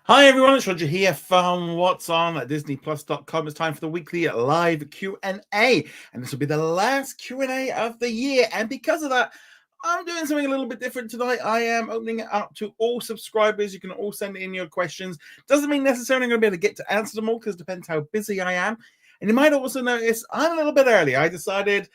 Hi everyone, it's Roger here from What's On at DisneyPlus.com. It's time for the weekly live Q&A, and this will be the last Q&A of the year. And because of that, I'm doing something a little bit different tonight. I am opening it up to all subscribers. You can all send in your questions. Doesn't mean necessarily I'm going to be able to get to answer them all, because it depends how busy I am. And you might also notice I'm a little bit early. I decided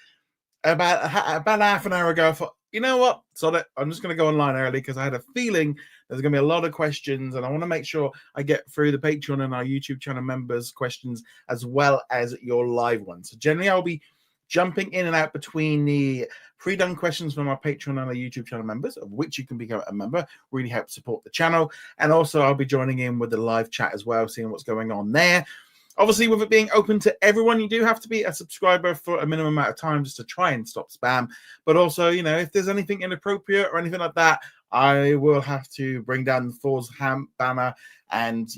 about half an hour ago, I thought, you know what, so I'm just going to go online early, because I had a feeling there's going to be a lot of questions, and I want to make sure I get through the Patreon and our YouTube channel members' questions as well as your live ones. So generally, I'll be jumping in and out between the pre-done questions from our Patreon and our YouTube channel members, of which you can become a member. Really help support the channel. And also, I'll be joining in with the live chat as well, seeing what's going on there. Obviously, with it being open to everyone, you do have to be a subscriber for a minimum amount of time just to try and stop spam. But also, you know, if there's anything inappropriate or anything like that, I will have to bring down the Thor's ham banner and,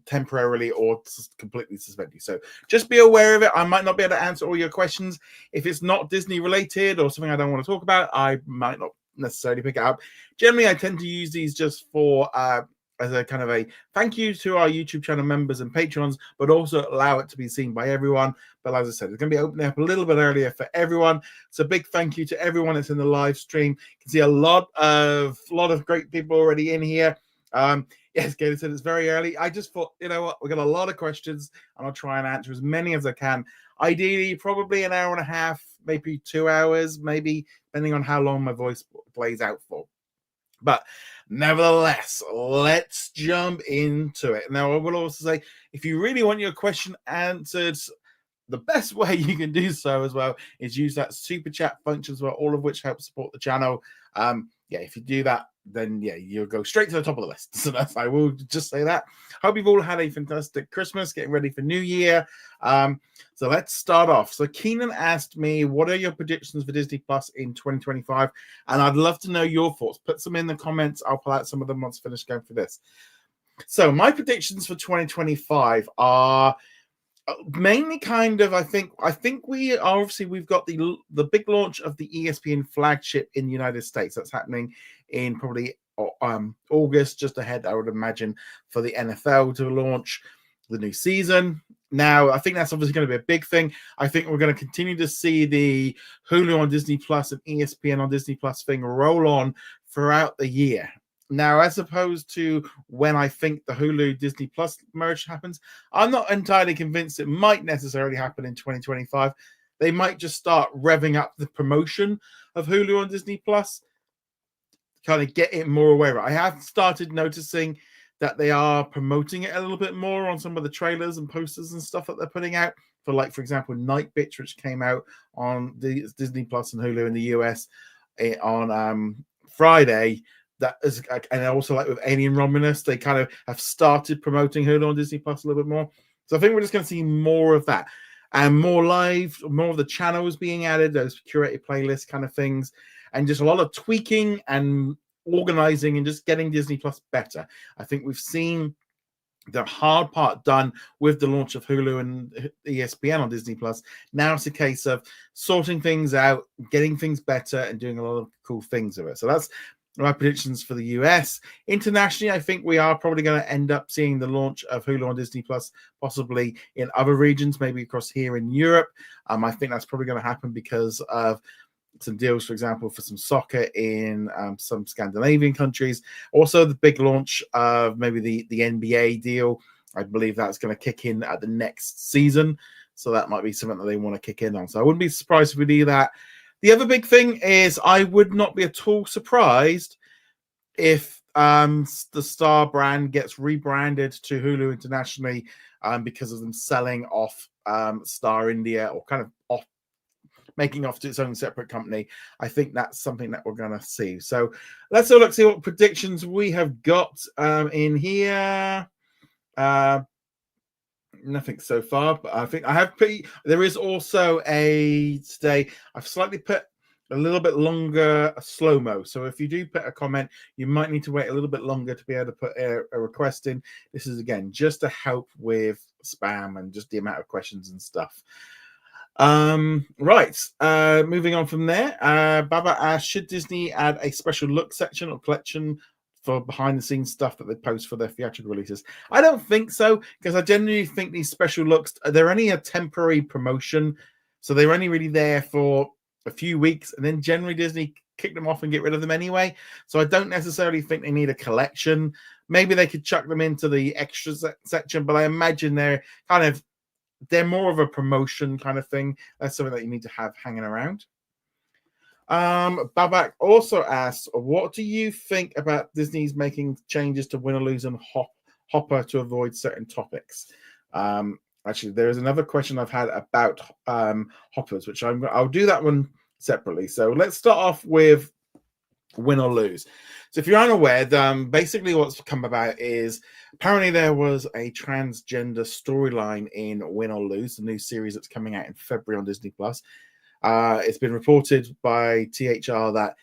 temporarily or completely suspend you. So just be aware of it. I might not be able to answer all your questions. If it's not Disney related or something I don't want to talk about, I might not necessarily pick it up. Generally, I tend to use these just for as a kind of a thank you to our YouTube channel members and patrons, but also allow it to be seen by everyone. But as I said, it's going to be opening up a little bit earlier for everyone. So big thank you to everyone that's in the live stream. You can see a lot of great people already in here. Yes, Gator said it's very early. I just thought, you know what, we've got a lot of questions, and I'll try and answer as many as I can. Ideally, probably an hour and a half, maybe 2 hours, maybe, depending on how long my voice plays out for. But nevertheless, let's jump into it. Now, I will also say, if you really want your question answered, the best way you can do so as well is use that super chat function as well, all of which helps support the channel. If you do that, then you'll go straight to the top of the list. So I will just say that. Hope you've all had a fantastic Christmas, getting ready for New Year. So let's start off. So Keenan asked me, what are your predictions for Disney Plus in 2025? And I'd love to know your thoughts. Put some in the comments. I'll pull out some of them once I finish going through this. So my predictions for 2025 are mainly kind of, I think we've got the big launch of the ESPN flagship in the United States. That's happening in probably August, just ahead, I would imagine, for the NFL to launch the new season. Now, I think that's obviously going to be a big thing. I think we're going to continue to see the Hulu on Disney Plus and ESPN on Disney Plus thing roll on throughout the year. Now, as opposed to when I think the Hulu Disney Plus merge happens, I'm not entirely convinced it might necessarily happen in 2025. They might just start revving up the promotion of Hulu on Disney Plus, kind of get it more aware. I have started noticing that they are promoting it a little bit more on some of the trailers and posters and stuff that they're putting out. For, like, for example, Night Bitch, which came out on the Disney Plus and Hulu in the US on Friday. That is, and also like with Alien Romulus, they kind of have started promoting Hulu on Disney Plus a little bit more. So I think we're just going to see more of that, and more of the channels being added, those curated playlist kind of things, and just a lot of tweaking and organizing and just getting Disney Plus better. I think we've seen the hard part done with the launch of Hulu and ESPN on Disney Plus. Now it's a case of sorting things out, getting things better, and doing a lot of cool things with it. So that's my predictions for the US. Internationally, I think we are probably going to end up seeing the launch of Hulu on Disney Plus, possibly in other regions, maybe across here in Europe. I think that's probably going to happen because of some deals, for example, for some soccer in some Scandinavian countries. Also, the big launch of maybe the NBA deal. I believe that's going to kick in at the next season. So that might be something that they want to kick in on. So I wouldn't be surprised if we do that. The other big thing is I would not be at all surprised if the Star brand gets rebranded to Hulu internationally because of them selling off Star India, or kind of off, making off to its own separate company. I think that's something that we're going to see. So let's see what predictions we have got in here. Nothing so far, but I think I have there is also today I've slightly put a little bit longer slow-mo. So if you do put a comment, you might need to wait a little bit longer to be able to put a request in. This is, again, just to help with spam and just the amount of questions and stuff. Right. Moving on from there. Baba asked, should Disney add a special look section or collection for behind the scenes stuff that they post for their theatrical releases? I don't think so, because I genuinely think these special looks, they're only a temporary promotion. So they're only really there for a few weeks, and then generally Disney kick them off and get rid of them anyway. So I don't necessarily think they need a collection. Maybe they could chuck them into the extra section, but I imagine they're more of a promotion kind of thing. That's something that you need to have hanging around. Babak also asks, what do you think about Disney's making changes to Win or Lose and Hopper to avoid certain topics? Actually, there is another question I've had about Hoppers, which I'll do that one separately. So let's start off with Win or Lose. So if you're unaware, basically what's come about is apparently there was a transgender storyline in Win or Lose, the new series that's coming out in February on Disney Plus. It's been reported by THR that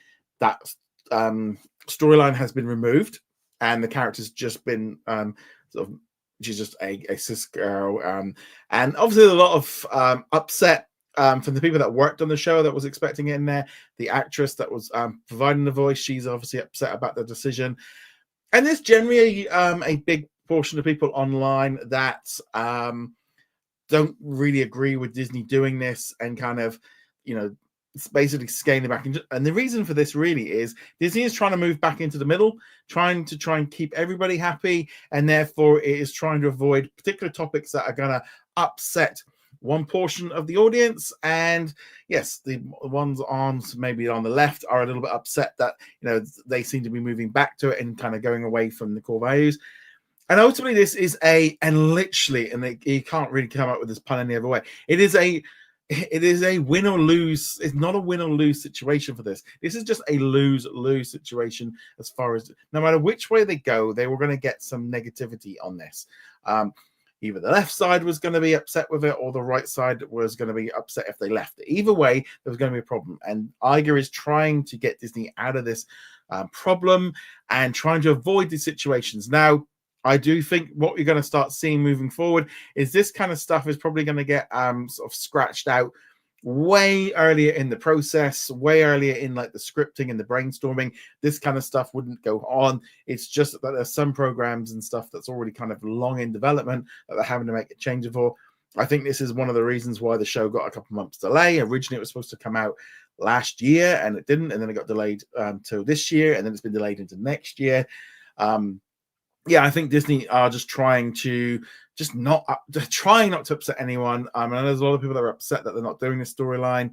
storyline has been removed, and the character's just been she's just a cis girl, and obviously a lot of upset from the people that worked on the show that was expecting it in there. The actress that was providing the voice, she's obviously upset about the decision, and there's generally a big portion of people online that don't really agree with Disney doing this and kind of, it's basically scaling back. And the reason for this really is Disney is trying to move back into the middle, trying to keep everybody happy, and therefore it is trying to avoid particular topics that are going to upset one portion of the audience. And yes, the ones on maybe on the left are a little bit upset that they seem to be moving back to it and kind of going away from the core values. And ultimately, this is you can't really come up with this pun any other way. It is a win or lose. It's not a win or lose situation for this. This is just a lose-lose situation as far as no matter which way they go, they were going to get some negativity on this. Either the left side was going to be upset with it or the right side was going to be upset if they left it. Either way, there was going to be a problem. And Iger is trying to get Disney out of this problem and trying to avoid these situations. Now, I do think what you're going to start seeing moving forward is this kind of stuff is probably going to get sort of scratched out way earlier in the process, way earlier in like the scripting and the brainstorming. This kind of stuff wouldn't go on. It's just that there's some programs and stuff that's already kind of long in development that they're having to make a change for. I think this is one of the reasons why the show got a couple months delay. Originally, it was supposed to come out last year and it didn't, and then it got delayed till this year, and then it's been delayed into next year. I think Disney are just trying not to upset anyone. I know there's a lot of people that are upset that they're not doing this storyline.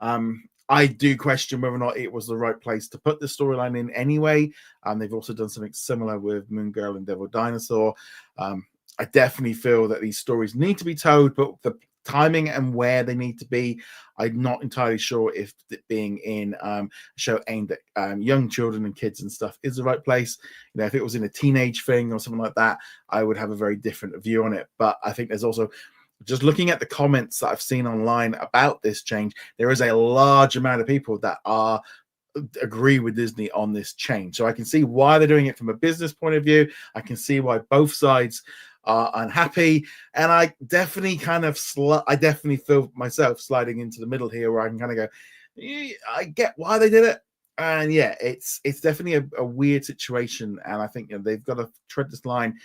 I do question whether or not it was the right place to put the storyline in anyway. They've also done something similar with Moon Girl and Devil Dinosaur. I definitely feel that these stories need to be told, but the timing and where they need to be, I'm not entirely sure if it being in a show aimed at young children and kids and stuff is the right place. If it was in a teenage thing or something like that, I would have a very different view on it. But I think there's also, just looking at the comments that I've seen online about this change, there is a large amount of people that agree with Disney on this change. So I can see why they're doing it from a business point of view. I can see why both sides are unhappy, and I definitely feel myself sliding into the middle here, where I can kind of go, I get why they did it, and it's definitely a weird situation, and I think they've got to tread this line.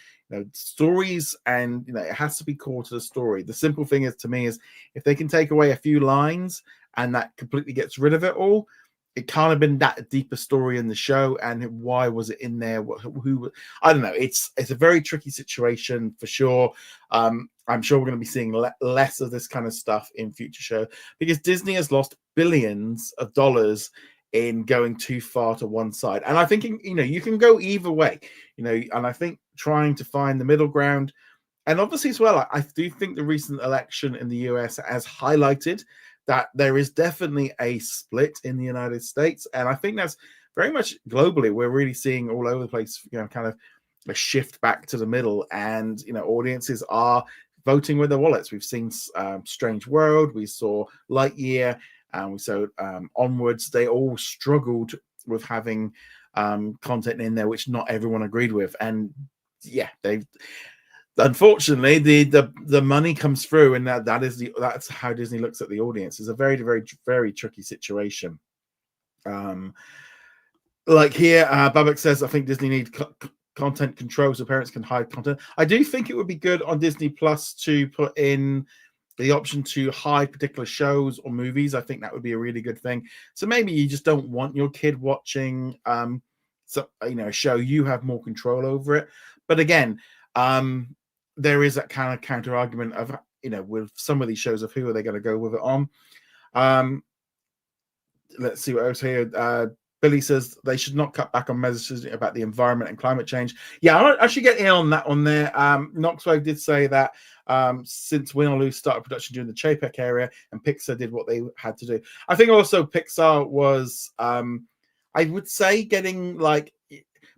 Stories, and it has to be core to the story. The simple thing is, to me, is if they can take away a few lines and that completely gets rid of it all, it can't have been that deeper story in the show, and why was it in there? Who? I don't know. It's a very tricky situation for sure. I'm sure we're going to be seeing less of this kind of stuff in future shows, because Disney has lost billions of dollars in going too far to one side. And I think you can go either way. And I think trying to find the middle ground, and obviously as well, I do think the recent election in the US has highlighted that there is definitely a split in the United States. And I think that's very much globally. We're really seeing all over the place, kind of a shift back to the middle. And, audiences are voting with their wallets. We've seen Strange World. We saw Lightyear. And we saw Onwards. They all struggled with having content in there, which not everyone agreed with. And unfortunately, the money comes through, and that's how Disney looks at the audience. It's a very, very, very tricky situation. Like here, Babak says, I think Disney need content control so parents can hide content. I do think it would be good on Disney Plus to put in the option to hide particular shows or movies. I think that would be a really good thing. So maybe you just don't want your kid watching a show. You have more control over it. But again, there is that kind of counter argument of, with some of these shows, of who are they going to go with it on. Let's see what else here. Billy says they should not cut back on messages about the environment and climate change. Yeah, I should get in on that on there. Knoxwave did say that since Win or Lose started production during the Chapek area, and Pixar did what they had to do. I think also Pixar was, I would say, getting like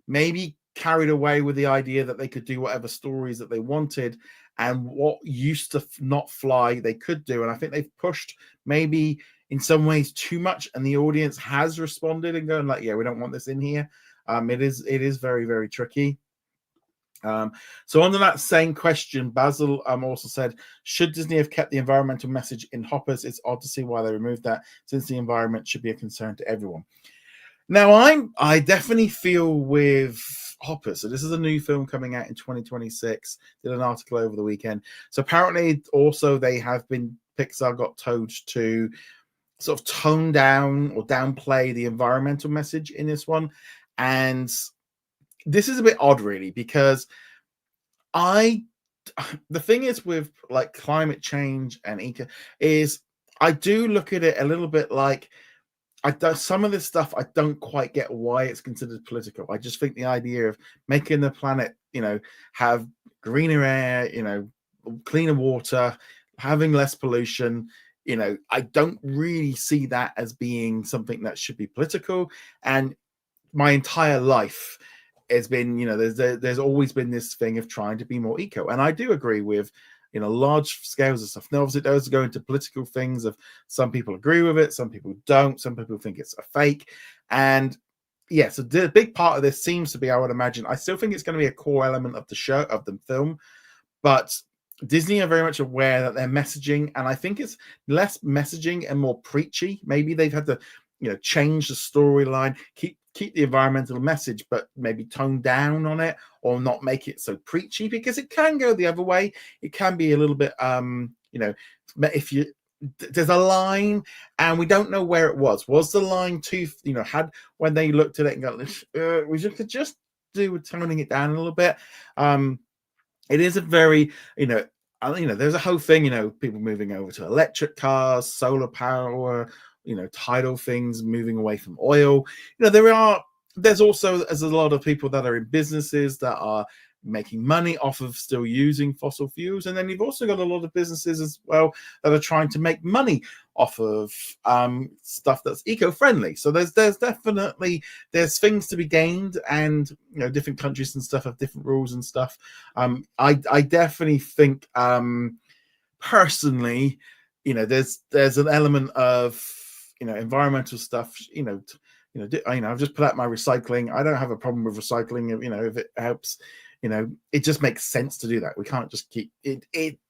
maybe carried away with the idea that they could do whatever stories that they wanted, and what used to not fly they could do. And I think they've pushed maybe in some ways too much, and the audience has responded and going like, yeah, we don't want this in here. It is very, very tricky. So under that same question, Basil also said, should Disney have kept the environmental message in Hoppers? It's odd to see why they removed that, since the environment should be a concern to everyone. Now, I definitely feel with Hoppers. So this is a new film coming out in 2026. Did an article over the weekend. So apparently also Pixar got told to sort of tone down or downplay the environmental message in this one. And this is a bit odd, really, because the thing is with like climate change and eco is I do look at it a little bit like some of this stuff I don't quite get why it's considered political. I just think the idea of making the planet, have greener air, cleaner water, having less pollution, I don't really see that as being something that should be political. And my entire life has been, there's always been this thing of trying to be more eco. And I do agree with, large scales of stuff. Now, obviously, those go into political things of some people agree with it, some people don't, some people think it's a fake. And yeah, so the big part of this seems to be, I would imagine, I still think it's going to be a core element of the show, of the film, but Disney are very much aware that they're messaging, and I think it's less messaging and more preachy. Maybe they've had to, change the storyline, keep the environmental message, but maybe tone down on it or not make it so preachy, because it can go the other way. It can be a little bit, if you there's a line and we don't know where it was. Was the line too, had when they looked at it and go, we could just do with toning it down a little bit. It is a very, there's a whole thing, people moving over to electric cars, solar power, tidal things, moving away from oil. There's a lot of people that are in businesses that are making money off of still using fossil fuels. And then you've also got a lot of businesses as well that are trying to make money off of stuff that's eco-friendly. So there's definitely things to be gained, and different countries and stuff have different rules and stuff. I definitely think personally, there's an element of environmental stuff. I've just put out my recycling. I don't have a problem with recycling. If it helps, it just makes sense to do that. We can't just keep it.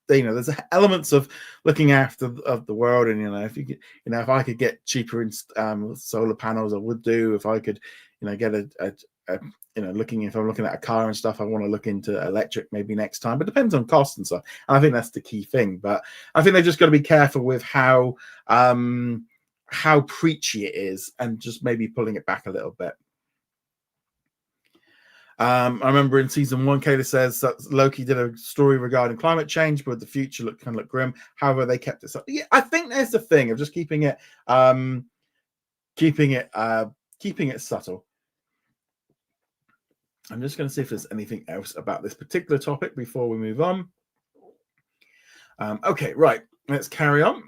There's elements of looking after of the world, and if I could get cheaper solar panels, I would do. If I could, get if I'm looking at a car and stuff, I want to look into electric maybe next time. But it depends on cost and stuff. And I think that's the key thing. But I think they've just got to be careful with how preachy it is, and just maybe pulling it back a little bit. I remember in season 1, Kayla says that Loki did a story regarding climate change, but the future kind of looked grim. However, they kept it. Yeah, I think there's the thing of just keeping it subtle. I'm just going to see if there's anything else about this particular topic before we move on. Okay, right. Let's carry on.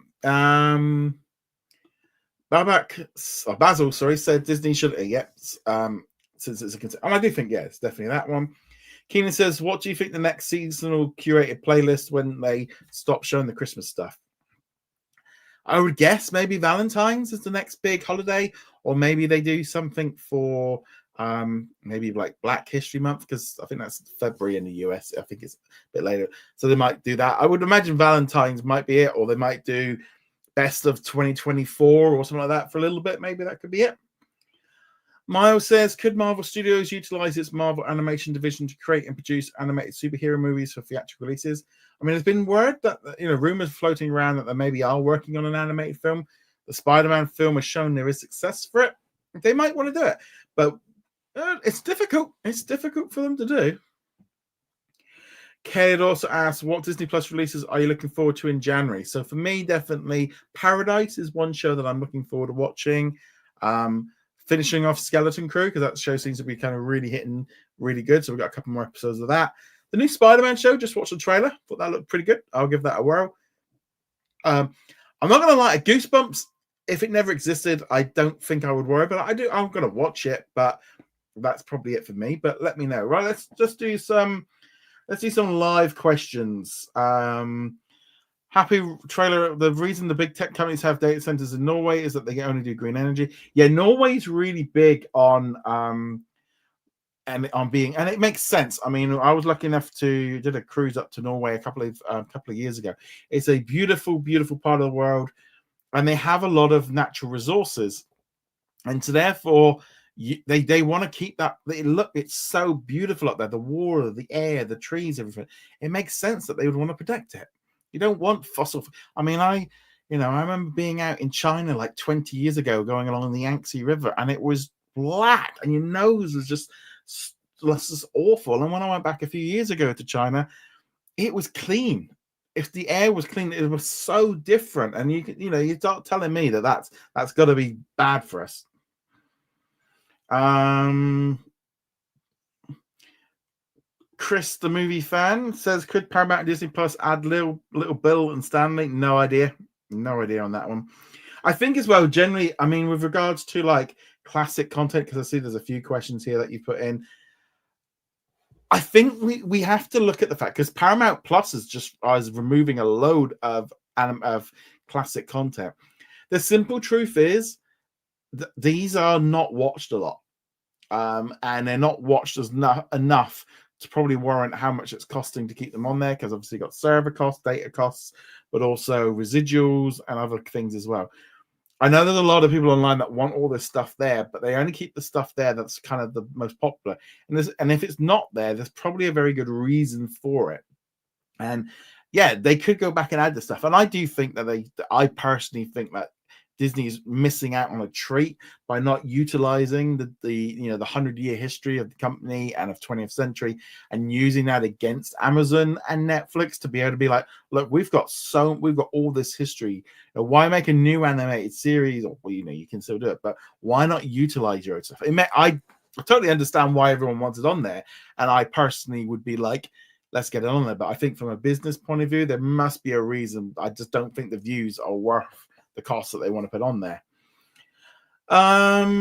Basil, said Disney should. Since it's a concern. And I do think, it's definitely that one. Keenan says, what do you think the next seasonal curated playlist when they stop showing the Christmas stuff? I would guess maybe Valentine's is the next big holiday, or maybe they do something for maybe like Black History Month, because I think that's February in the US. I think it's a bit later. So they might do that. I would imagine Valentine's might be it, or they might do Best of 2024 or something like that for a little bit. Maybe that could be it. Miles says, could Marvel Studios utilize its Marvel animation division to create and produce animated superhero movies for theatrical releases? I mean, there's been word that, rumors floating around that they maybe are working on an animated film. The Spider-Man film has shown there is success for it. They might want to do it, but it's difficult. It's difficult for them to do. Kate also asked, what Disney Plus releases are you looking forward to in January? So for me, definitely Paradise is one show that I'm looking forward to watching. Finishing off Skeleton Crew, because that show seems to be kind of really hitting really good. So we've got a couple more episodes of that. The new Spider-Man show, just watched the trailer. Thought that looked pretty good. I'll give that a whirl. I'm not going to lie, Goosebumps, if it never existed, I don't think I would worry about it. I'm going to watch it, but that's probably it for me. But let me know. Right, let's do some live questions. Happy trailer. The reason the big tech companies have data centers in Norway is that they only do green energy. Yeah, Norway is really big on being, and it makes sense. I mean, I was lucky enough to did a cruise up to Norway a couple of years ago. It's a beautiful, beautiful part of the world, and they have a lot of natural resources, and so therefore they want to keep that. It's so beautiful up there. The water, the air, the trees, everything. It makes sense that they would want to protect it. You don't want fossil. I mean, I remember being out in China like 20 years ago, going along the Yangtze River, and it was black, and your nose was just awful. And when I went back a few years ago to China, it was clean. If the air was clean, it was so different. And you start telling me that's got to be bad for us. Chris, the movie fan, says, could Paramount Disney Plus add little Bill and Stanley? No idea on that one. I think as well, generally, I mean, with regards to like classic content, because I see there's a few questions here that you put in. I think we have to look at the fact, because Paramount Plus is removing a load of classic content. The simple truth is that these are not watched a lot, and they're not watched enough to probably warrant how much it's costing to keep them on there, because obviously you've got server costs, data costs, but also residuals and other things as well. I know there's a lot of people online that want all this stuff there, but they only keep the stuff there that's kind of the most popular. And if it's not there, there's probably a very good reason for it. And yeah, they could go back and add the stuff. And I do think I personally think that Disney is missing out on a treat by not utilizing the 100-year history of the company and of 20th century and using that against Amazon and Netflix to be able to be like, look, we've got all this history. Why make a new animated series? Or you can still do it, but why not utilize your own stuff? I totally understand why everyone wants it on there, and I personally would be like, let's get it on there. But I think from a business point of view, there must be a reason. I just don't think the views are worth the cost that they want to put on there. All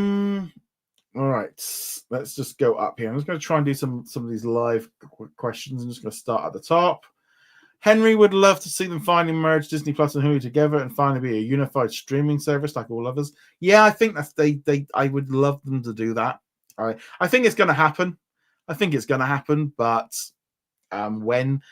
right, let's just go up here. I'm just going to try and do some of these live questions. I'm just going to start at the top. Henry would love to see them finally merge Disney Plus and Hulu together and finally be a unified streaming service like all others. Yeah, I think that's I would love them to do that. I think it's going to happen. But when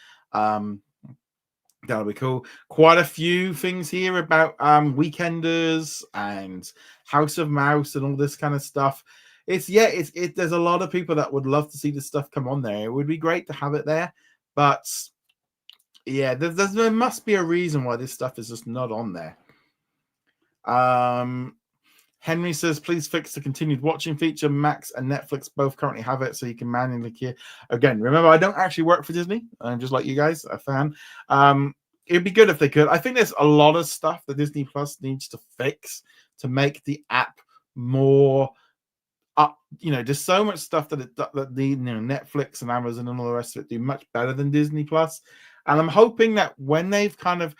that'll be cool. Quite a few things here about Weekenders and House of Mouse and all this kind of stuff. There's a lot of people that would love to see this stuff come on there. It would be great to have it there, but yeah, there must be a reason why this stuff is just not on there. Henry says, please fix the continued watching feature. Max and Netflix both currently have it, so you can manually hear. Again, remember, I don't actually work for Disney. I'm just like you guys, a fan. It'd be good if they could. I think there's a lot of stuff that Disney Plus needs to fix to make the app more up. There's so much stuff that Netflix and Amazon and all the rest of it do much better than Disney Plus. And I'm hoping that when they've kind of,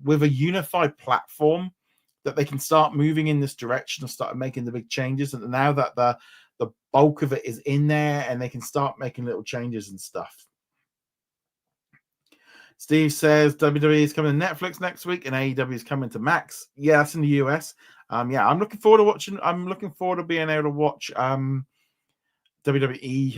with a unified platform, that they can start moving in this direction and start making the big changes. And now that the bulk of it is in there, and they can start making little changes and stuff. Steve says WWE is coming to Netflix next week and AEW is coming to Max. Yeah, that's in the US. I'm looking forward to watching. I'm looking forward to being able to watch WWE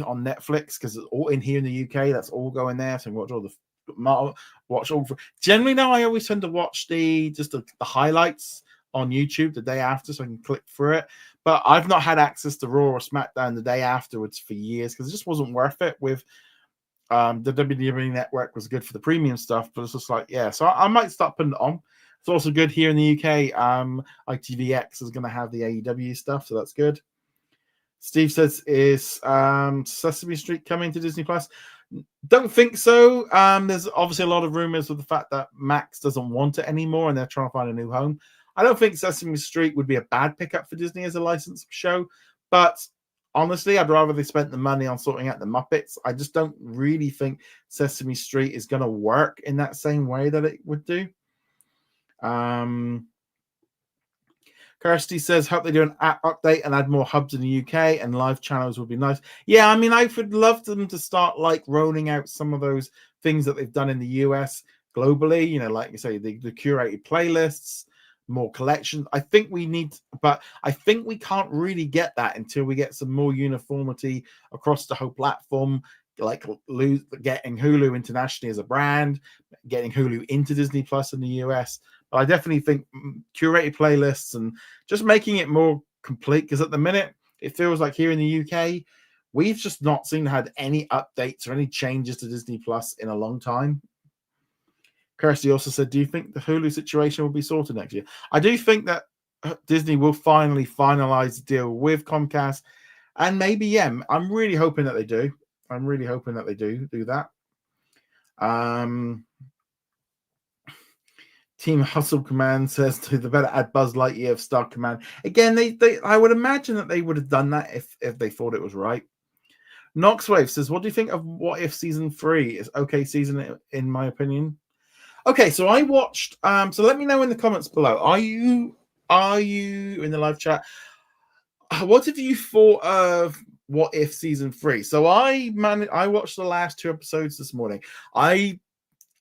on Netflix, because it's all in here in the UK. That's all going there. So I can watch all. Generally, now I always tend to watch the highlights on YouTube the day after, so I can click through it. But I've not had access to Raw or SmackDown the day afterwards for years because it just wasn't worth it. With the WWE Network was good for the premium stuff, but it's just like, yeah. So I might start putting it on. It's also good here in the UK. ITVX is going to have the AEW stuff, so that's good. Steve says, is Sesame Street coming to Disney Plus? Don't think so. There's obviously a lot of rumors with the fact that Max doesn't want it anymore and they're trying to find a new home. I don't think Sesame Street would be a bad pickup for Disney as a licensed show, but honestly, I'd rather they spent the money on sorting out the Muppets. I just don't really think Sesame Street is going to work in that same way that it would do. Kirsty says, hope they do an app update and add more hubs in the UK and live channels would be nice. Yeah, I mean, I would love them to start like rolling out some of those things that they've done in the US globally, you know, like you say, the curated playlists, more collections. I think we need, but I think we can't really get that until we get some more uniformity across the whole platform, like getting Hulu internationally as a brand, getting Hulu into Disney Plus in the US. But I definitely think curated playlists and just making it more complete, because at the minute it feels like here in the UK we've just not seen had any updates or any changes to Disney Plus in a long time. Kirsty also said, do you think the Hulu situation will be sorted next year? I do think that Disney will finally finalize the deal with Comcast, and maybe, yeah, I'm really hoping that they do. I'm really hoping that they do that. Team Hustle Command says to the better add Buzz Lightyear of Star Command. Again, they I would imagine that they would have done that if they thought it was right. Noxwave says, what do you think of What If Season 3? It's okay season, in my opinion. Okay, so I watched, so let me know in the comments below. Are you in the live chat? What have you thought of What If Season 3? So I watched the last 2 episodes this morning.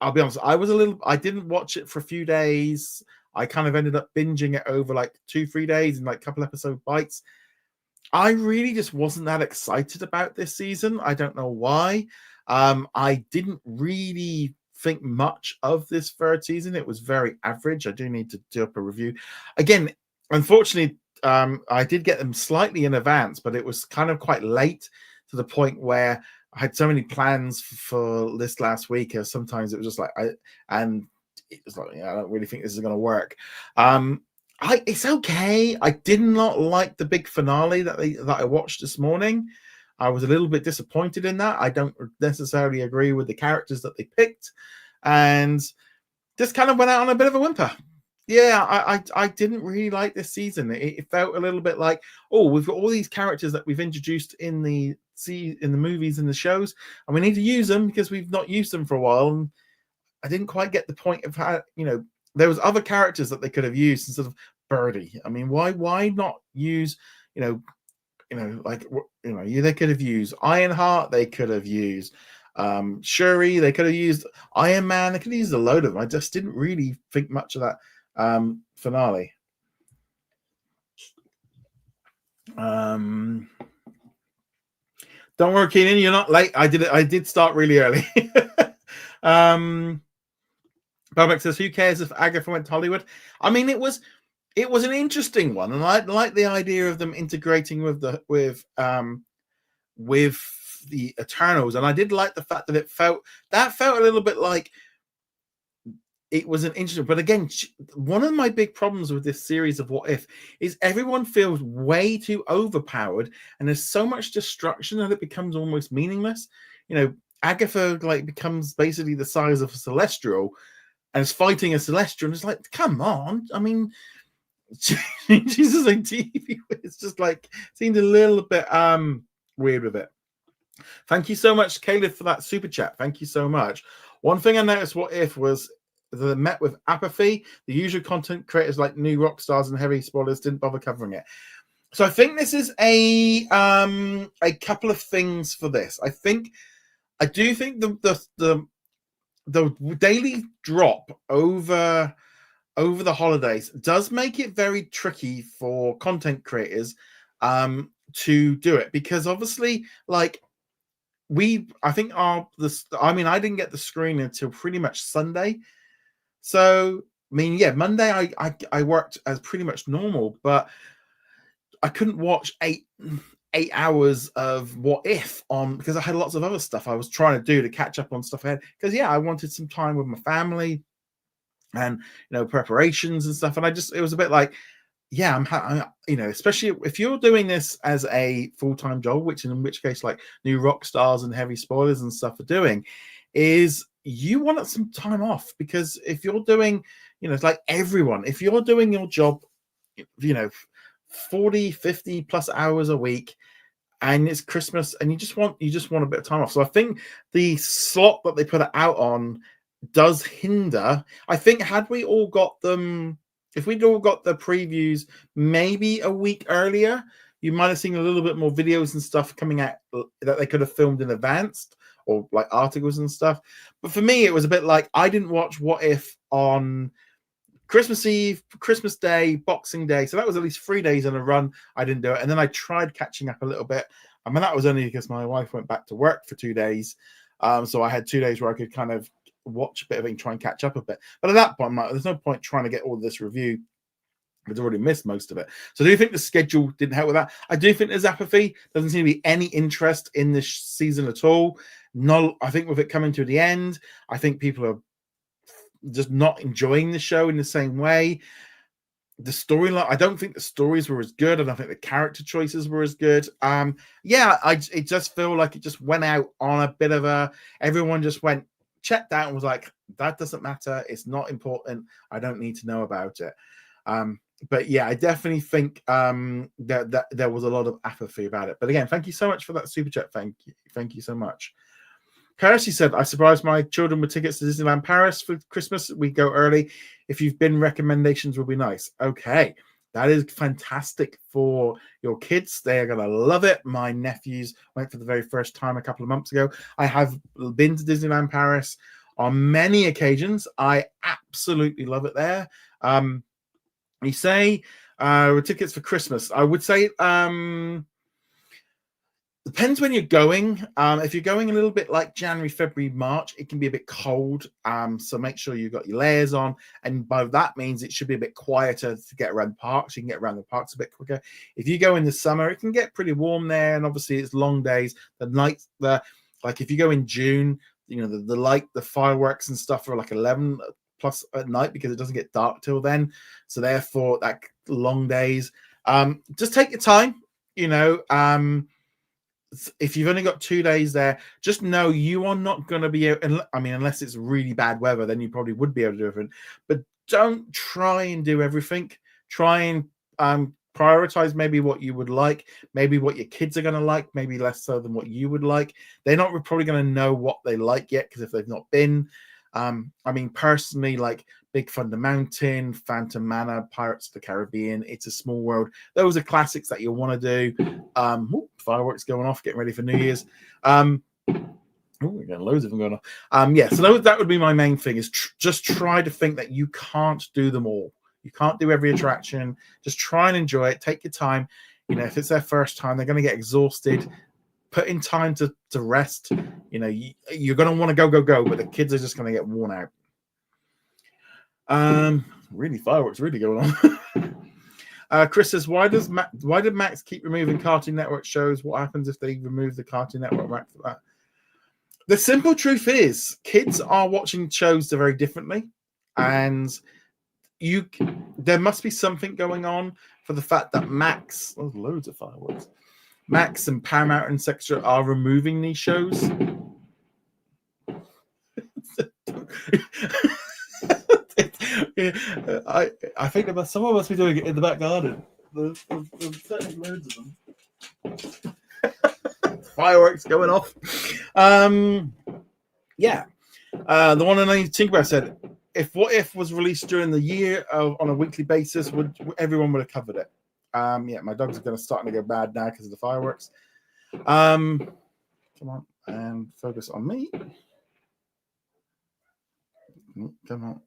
I'll be honest, I didn't watch it for a few days. I kind of ended up binging it over like 2-3 days in like a couple episode bites. I really just wasn't that excited about this season. I don't know why. I didn't really think much of this third season. It was very average. I do need to do up a review. Again, unfortunately, I did get them slightly in advance, but it was kind of quite late to the point where I had so many plans for this last week, or sometimes it was just like, I don't really think this is going to work. It's okay. I did not like the big finale that I watched this morning. I was a little bit disappointed in that. I don't necessarily agree with the characters that they picked, and just kind of went out on a bit of a whimper. Yeah, I didn't really like this season. It felt a little bit like, oh, we've got all these characters that we've introduced in the movies and the shows, and we need to use them because we've not used them for a while. And I didn't quite get the point of how, there was other characters that they could have used instead of Birdie. I mean, why not use, they could have used Ironheart, they could have used Shuri, they could have used Iron Man, they could have used a load of them. I just didn't really think much of that finale. Don't worry, Keenan, you're not late. I did start really early. Bobeck says, who cares if Agatha went to Hollywood? I mean, it was an interesting one, and I like the idea of them integrating with the Eternals, and I did like the fact that it felt a little bit like it was an interesting. But again, one of my big problems with this series of What If is everyone feels way too overpowered, and there's so much destruction that it becomes almost meaningless. Agatha becomes basically the size of a Celestial, and is fighting a Celestial, and it's like, come on. I mean, Jesus, on TV, it's just seemed a little bit weird with it. Thank you so much, Caleb, for that super chat. Thank you so much. One thing I noticed What If was that it met with apathy. The usual content creators like New Rock Stars and Heavy Spoilers didn't bother covering it. So I think this is a couple of things for this. I do think the daily drop over the holidays does make it very tricky for content creators to do it, because obviously I didn't get the screen until pretty much Sunday, so mean, yeah, Monday I worked as pretty much normal, but I couldn't watch 8 hours of What If on, because I had lots of other stuff I was trying to do to catch up on stuff ahead. Because I wanted some time with my family and preparations and stuff. And it was a bit like, yeah, especially if you're doing this as a full-time job, in which case like new rock stars and heavy spoilers and stuff are doing, is you want some time off. Because if you're doing, it's like everyone, if you're doing your job, 40, 50 plus hours a week, and it's Christmas, and you just want a bit of time off. So I think the slot that they put it out on does hinder. I think had we all got them, if we'd all got the previews maybe a week earlier, you might have seen a little bit more videos and stuff coming out that they could have filmed in advance, or like articles and stuff. But for me, it was a bit like I didn't watch What If on Christmas Eve, Christmas Day, Boxing Day. So that was at least 3 days in a run. I didn't do it. And then I tried catching up a little bit. I mean, that was only because my wife went back to work for 2 days. So I had 2 days where I could kind of watch a bit of it and try and catch up a bit. But at that point, there's no point trying to get all this review. I've already missed most of it. So do you think the schedule didn't help with that? I do think there's apathy. Doesn't seem to be any interest in this season at all. No, I think with it coming to the end, I think people are just not enjoying the show in the same way. The storyline, I don't think the stories were as good. I don't think the character choices were as good. It just feel like it just went out on a bit of everyone just went, checked out and was like, that doesn't matter. It's not important. I don't need to know about it. But yeah, I definitely think that there was a lot of apathy about it. But again, thank you so much for that super chat. Thank you so much. Kirsty said, I surprised my children with tickets to Disneyland Paris for Christmas. We go early. If you've been, recommendations will be nice. Okay, that is fantastic for your kids. They are going to love it. My nephews went for the very first time a couple of months ago. I have been to Disneyland Paris on many occasions. I absolutely love it there. You say with tickets for Christmas, I would say depends when you're going. If you're going a little bit like January, February, March, it can be a bit cold. So make sure you've got your layers on. And by that means it should be a bit quieter to get around the parks. You can get around the parks a bit quicker. If you go in the summer, it can get pretty warm there. And obviously it's long days. The night, like if you go in June, the light, the fireworks and stuff are like 11 plus at night because it doesn't get dark till then. So therefore, that long days. Just take your time, if you've only got 2 days there, just know you are not going to be able, unless it's really bad weather, then you probably would be able to do everything. But don't try and do everything. Try and prioritize maybe what you would like, maybe what your kids are going to like, maybe less so than what you would like. They're not probably going to know what they like yet, because if they've not been, personally, like Big Thunder Mountain, Phantom Manor, Pirates of the Caribbean, It's a Small World. Those are classics that you'll want to do. Fireworks going off, getting ready for New Year's. We're getting loads of them going on. So that would be my main thing, is just try to think that you can't do them all. You can't do every attraction. Just try and enjoy it. Take your time. If it's their first time, they're going to get exhausted. Put in time to rest. You're going to want to go, but the kids are just going to get worn out. Really, fireworks really going on. Chris says, why did Max keep removing Cartoon Network shows? What happens if they remove the Cartoon Network Max for that? The simple truth is, kids are watching shows very differently, and there must be something going on for the fact that Max, loads of fireworks, Max and Paramount and etc. are removing these shows. I think someone must be doing it in the back garden. There's certainly loads of them. Fireworks going off. The one and only Tinkerbell said, if What If was released during the year on a weekly basis, everyone would have covered it. My dogs are starting to go bad now because of the fireworks. Come on and focus on me. Come on.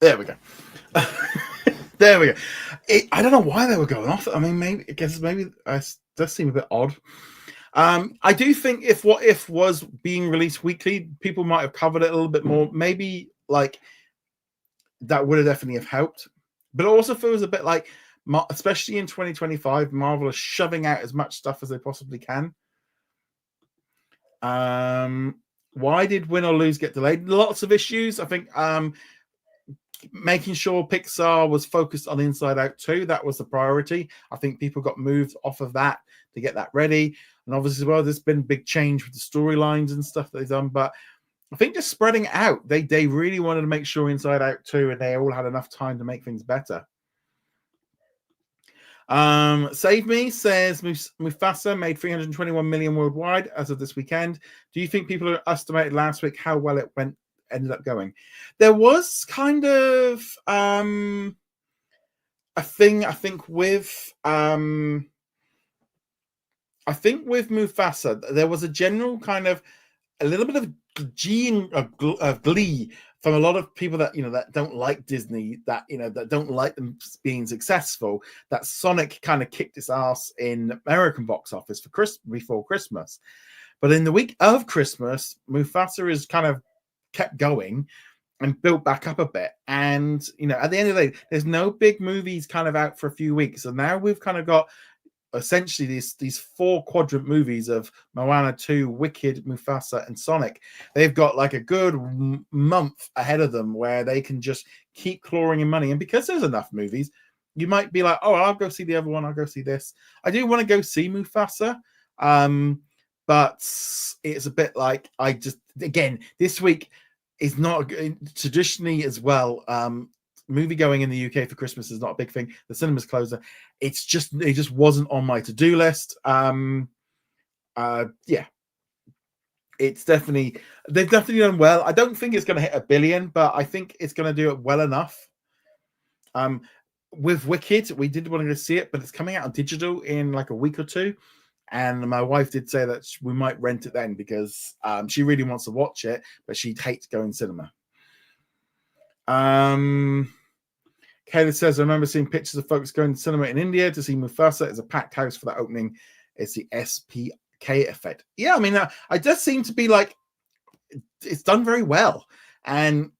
There we go. There we go. I don't know why they were going off. Maybe it does seem a bit odd. I do think if What If was being released weekly, people might have covered it a little bit more. Maybe like that would have definitely have helped. But it also feels a bit like, especially in 2025, Marvel is shoving out as much stuff as they possibly can. Why did Win or Lose get delayed? Lots of issues. I think making sure Pixar was focused on Inside Out 2, that was the priority. I think people got moved off of that to get that ready. And obviously, well, there's been big change with the storylines and stuff that they've done. But I think just spreading it out, they really wanted to make sure Inside Out 2, and they all had enough time to make things better. Save Me says Mufasa made 321 million worldwide as of this weekend. Do you think people estimated last week how well it ended up going? There was kind of a thing, I think with Mufasa, there was a general kind of a little bit of glee from a lot of people that that don't like Disney, that that don't like them being successful, that Sonic kind of kicked its ass in American box office before Christmas. But in the week of Christmas, Mufasa is kind of kept going and built back up a bit. And at the end of the day, there's no big movies kind of out for a few weeks. So now we've kind of got essentially these 4 quadrant movies of Moana 2, Wicked, Mufasa, and Sonic. They've got like a good month ahead of them where they can just keep clawing in money. And because there's enough movies, you might be like, oh, I'll go see the other one, I'll go see this. I do want to go see Mufasa, but it's a bit like, again, this week is not traditionally as well. Movie going in the UK for Christmas is not a big thing. The cinema's closed. It just wasn't on my to-do list. Yeah, they've definitely done well. I don't think it's going to hit 1 billion, but I think it's going to do it well enough. With Wicked, we did want to go see it, but it's coming out on digital in like a week or 2. And my wife did say that we might rent it then because she really wants to watch it, but she hates going cinema. Kayla says, I remember seeing pictures of folks going to cinema in India to see Mufasa. It's a packed house for that opening. It's the SPK effect. Yeah, I mean, it does seem to be like it's done very well. And,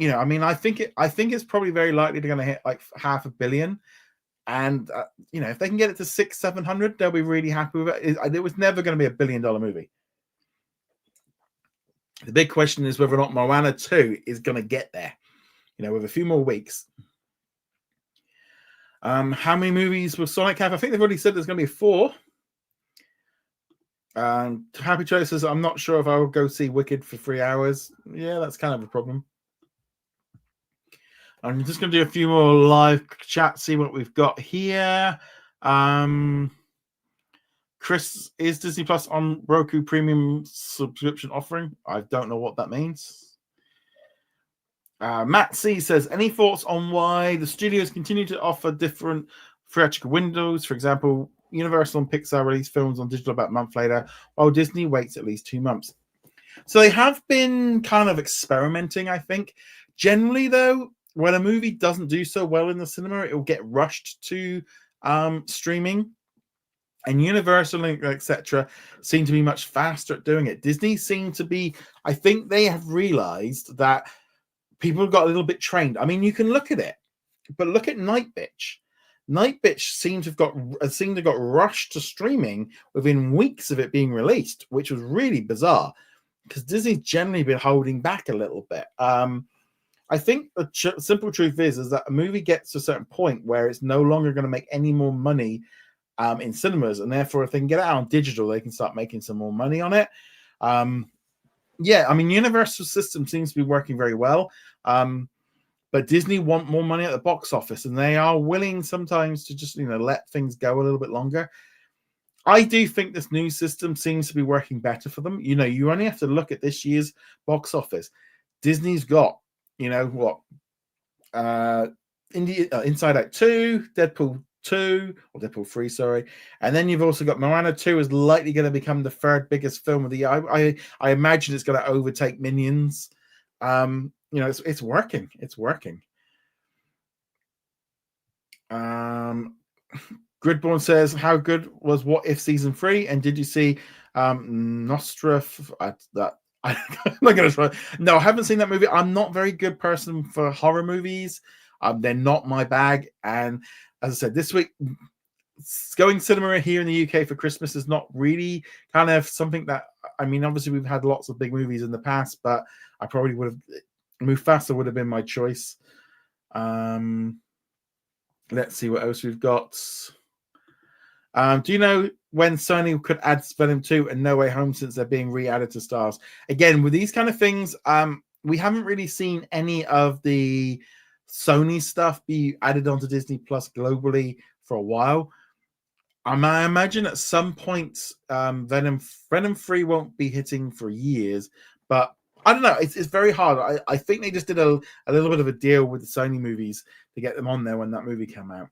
I mean, I think it's probably very likely they're going to hit like 500 million. And, if they can get it to 600-700, they'll be really happy with it. It was never going to be $1 billion movie. The big question is whether or not Moana 2 is going to get there, with a few more weeks. How many movies will Sonic have? I think they've already said there's going to be 4. Happy Joe says, I'm not sure if I will go see Wicked for 3 hours. Yeah, that's kind of a problem. I'm just going to do a few more live chats, see what we've got here. Chris, is Disney Plus on Roku Premium subscription offering? I don't know what that means. Matt C says, any thoughts on why the studios continue to offer different theatrical windows? For example, Universal and Pixar release films on digital about a month later, while Disney waits at least 2 months. So they have been kind of experimenting, I think. Generally, though, when a movie doesn't do so well in the cinema, it will get rushed to streaming. And Universal, etc., seem to be much faster at doing it. Disney seem to be, I think they have realized that people got a little bit trained. I mean, you can look at it, but look at Night Bitch. Night Bitch seemed to have got rushed to streaming within weeks of it being released, which was really bizarre because Disney's generally been holding back a little bit. I think the simple truth is that a movie gets to a certain point where it's no longer going to make any more money in cinemas, and therefore, if they can get it out on digital, they can start making some more money on it. Yeah, I mean, Universal system seems to be working very well, but Disney want more money at the box office, and they are willing sometimes to just let things go a little bit longer. I do think this new system seems to be working better for them. You only have to look at this year's box office. Disney's got Inside Out 2, Deadpool 2, or Deadpool 3, sorry. And then you've also got Moana 2 is likely going to become the 3rd biggest film of the year. I imagine it's going to overtake Minions. It's working. It's working. Gridborn says, how good was What If Season 3? And did you see Nostra? I'm not going to try. No, I haven't seen that movie. I'm not a very good person for horror movies. They're not my bag. And as I said, this week, going cinema here in the UK for Christmas is not really kind of something that, I mean, obviously we've had lots of big movies in the past, but I probably would have, Mufasa would have been my choice. Let's see what else we've got. Do you know when Sony could add Venom 2 and No Way Home, since they're being re-added to stars? Again, with these kind of things, we haven't really seen any of the Sony stuff be added onto Disney Plus globally for a while. I imagine at some point Venom 3 won't be hitting for years, but I don't know. It's very hard. I think they just did a little bit of a deal with the Sony movies to get them on there when that movie came out.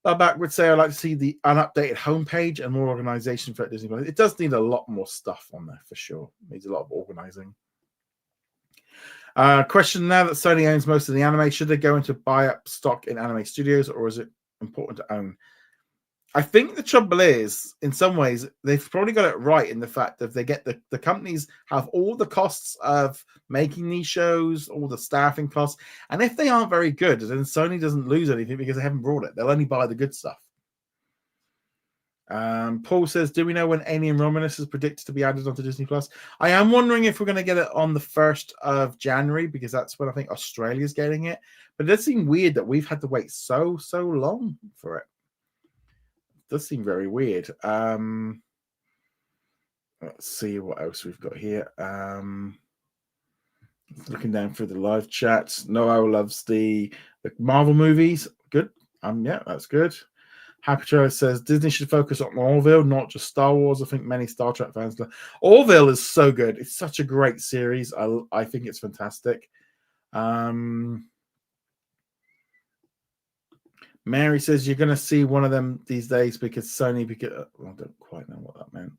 Back would say I'd like to see an updated homepage and more organization for Disney Plus. It does need a lot more stuff on there for sure. It needs a lot of organizing. Question: now that Sony owns most of the anime, should they go into buy up stock in anime studios, or is it important to own? I think the trouble is, in some ways, they've probably got it right in the fact that they get the companies have all the costs of making these shows, all the staffing costs, and if they aren't very good, then Sony doesn't lose anything because they haven't brought it. They'll only buy the good stuff. Paul says, do we know when Alien Romulus is predicted to be added onto Disney Plus? I am wondering if we're going to get it on the 1st of January, because that's when I think Australia's getting it. But it does seem weird that we've had to wait so long for it. Does seem very weird. Let's see what else we've got here. Looking down through the live chats. Noah loves the Marvel movies. Good. Yeah, that's good. Happy Trail says Disney should focus on Orville, not just Star Wars. I think many Star Trek fans. Orville is so good. It's such a great series. I think it's fantastic. Mary says you're going to see one of them these days because Sony. I don't quite know what that meant.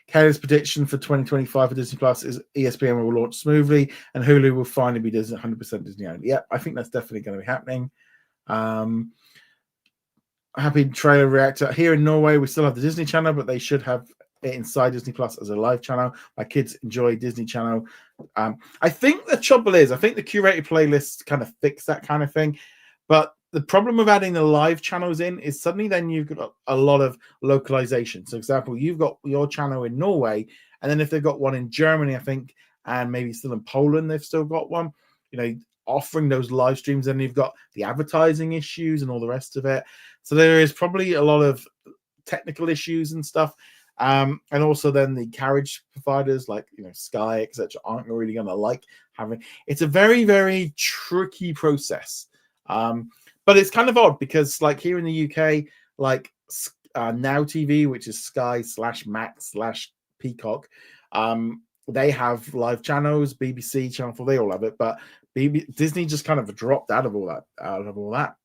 Kelly's prediction for 2025 for Disney Plus is ESPN will launch smoothly and Hulu will finally be 100% Disney owned. Yeah, I think that's definitely going to be happening. Happy Trailer Reactor. Here in Norway, we still have the Disney Channel, but they should have it inside Disney Plus as a live channel. My kids enjoy Disney Channel. I think the trouble is, I think the curated playlists kind of fix that kind of thing. But the problem with adding the live channels in is suddenly then you've got a lot of localization. So, for example, you've got your channel in Norway, and then if they've got one in Germany, I think, and maybe still in Poland, they've still got one, offering those live streams, and you've got the advertising issues and all the rest of it. So there is probably a lot of technical issues and stuff. And also then the carriage providers like, Sky, etc., aren't really going to like having. It's a very, very tricky process. But it's kind of odd because like here in the UK, like Now TV, which is Sky /Max /Peacock, they have live channels, BBC, Channel 4, they all have it, but Disney just kind of dropped out of all that.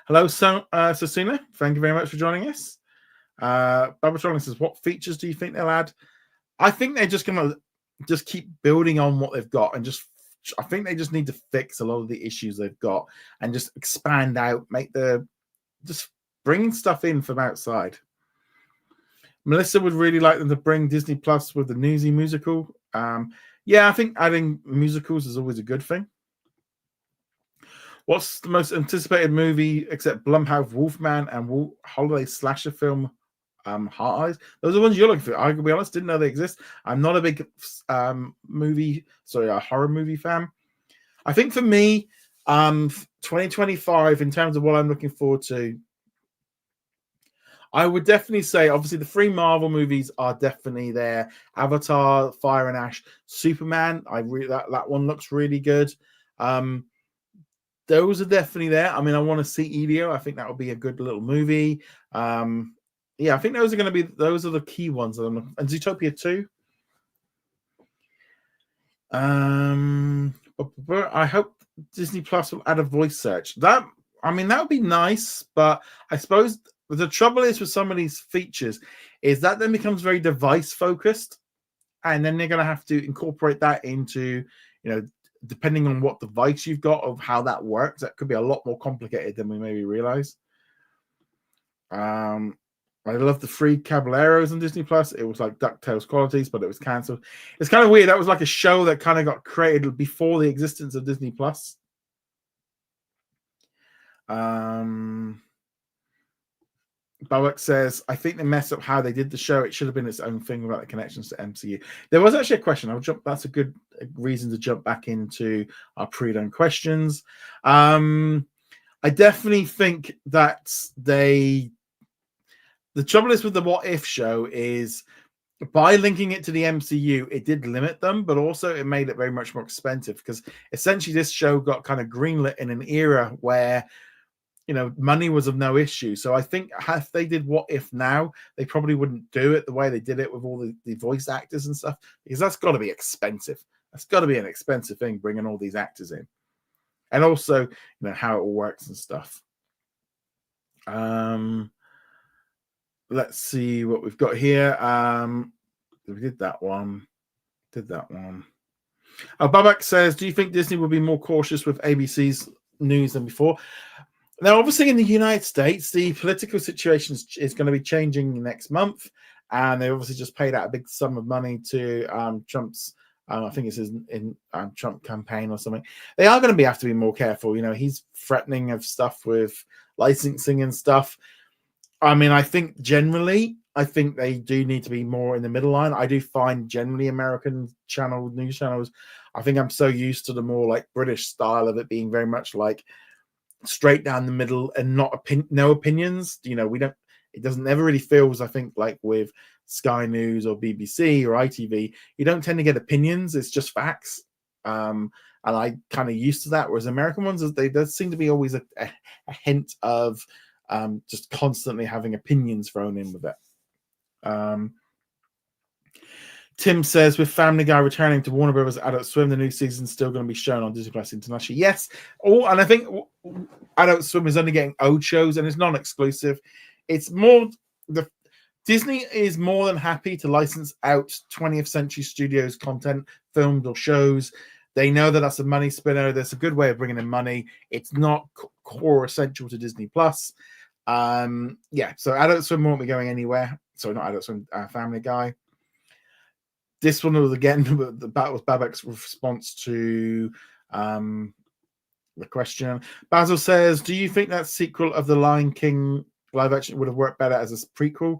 Hello, Susuna. Thank you very much for joining us. Babatronic says, what features do you think they'll add? I think they're just going to just keep building on what they've got and I think they just need to fix a lot of the issues they've got and just expand out, just bring stuff in from outside. Melissa would really like them to bring Disney Plus with the Newsy musical. Yeah, I think adding musicals is always a good thing. What's the most anticipated movie except Blumhouse Wolfman and holiday slasher film Heart Eyes? Those are the ones you're looking for. I can be honest, didn't know they exist. I'm not a big a horror movie fan. I think for me, 2025, in terms of what I'm looking forward to, I would definitely say, obviously, the 3 Marvel movies are definitely there. Avatar, Fire and Ash, Superman. That one looks really good. Those are definitely there. I mean, I want to see Elio. I think that would be a good little movie. Yeah, I think those are the key ones. And Zootopia 2. I hope Disney Plus will add a voice search. That would be nice, but I suppose the trouble is with some of these features is that then becomes very device focused, and then they're going to have to incorporate that into, depending on what device you've got of how that works. That could be a lot more complicated than we maybe realize. I love the Free Caballeros on Disney Plus. It was like DuckTales qualities, but it was cancelled. It's kind of weird. That was like a show that kind of got created before the existence of Disney Plus. Babak says, I think they messed up how they did the show. It should have been its own thing about the connections to MCU. There was actually a question. That's a good reason to jump back into our pre-done questions. I definitely think that the trouble is with the What If show is by linking it to the MCU, it did limit them, but also it made it very much more expensive because essentially this show got kind of greenlit in an era where money was of no issue. So I think if they did What If now, they probably wouldn't do it the way they did it with all the voice actors and stuff, because that's got to be expensive. That's got to be an expensive thing, bringing all these actors in. And also, how it all works and stuff. Let's see what we've got here. We did that one. Babak says, do you think Disney will be more cautious with ABC's news than before? Now, obviously, in the United States, the political situation is going to be changing next month, and they obviously just paid out a big sum of money to Trump's, I think it's in Trump campaign or something. They are going to have to be more careful. He's threatening of stuff with licensing and stuff. I mean, I think they do need to be more in the middle line. I do find generally American news channels, I think I'm so used to the more like British style of it being very much like straight down the middle and no opinions. It doesn't never really feels, I think, like with Sky News or BBC or ITV, you don't tend to get opinions. It's just facts. And I kind of used to that. Whereas American ones, they does seem to be always a hint of just constantly having opinions thrown in with it. Tim says, with Family Guy returning to Warner Brothers Adult Swim, the new season's still going to be shown on Disney Plus internationally. Yes. And I think Adult Swim is only getting old shows, and it's non-exclusive. It's more Disney is more than happy to license out 20th Century Studios content, films or shows. They know that that's a money spinner. That's a good way of bringing in money. It's not core essential to Disney Plus. So Adult Swim won't be going anywhere. Sorry, not Adult Swim, Family Guy. This one was again, that was Babak's response to the question. Basil says, do you think that sequel of the Lion King live action would have worked better as a prequel?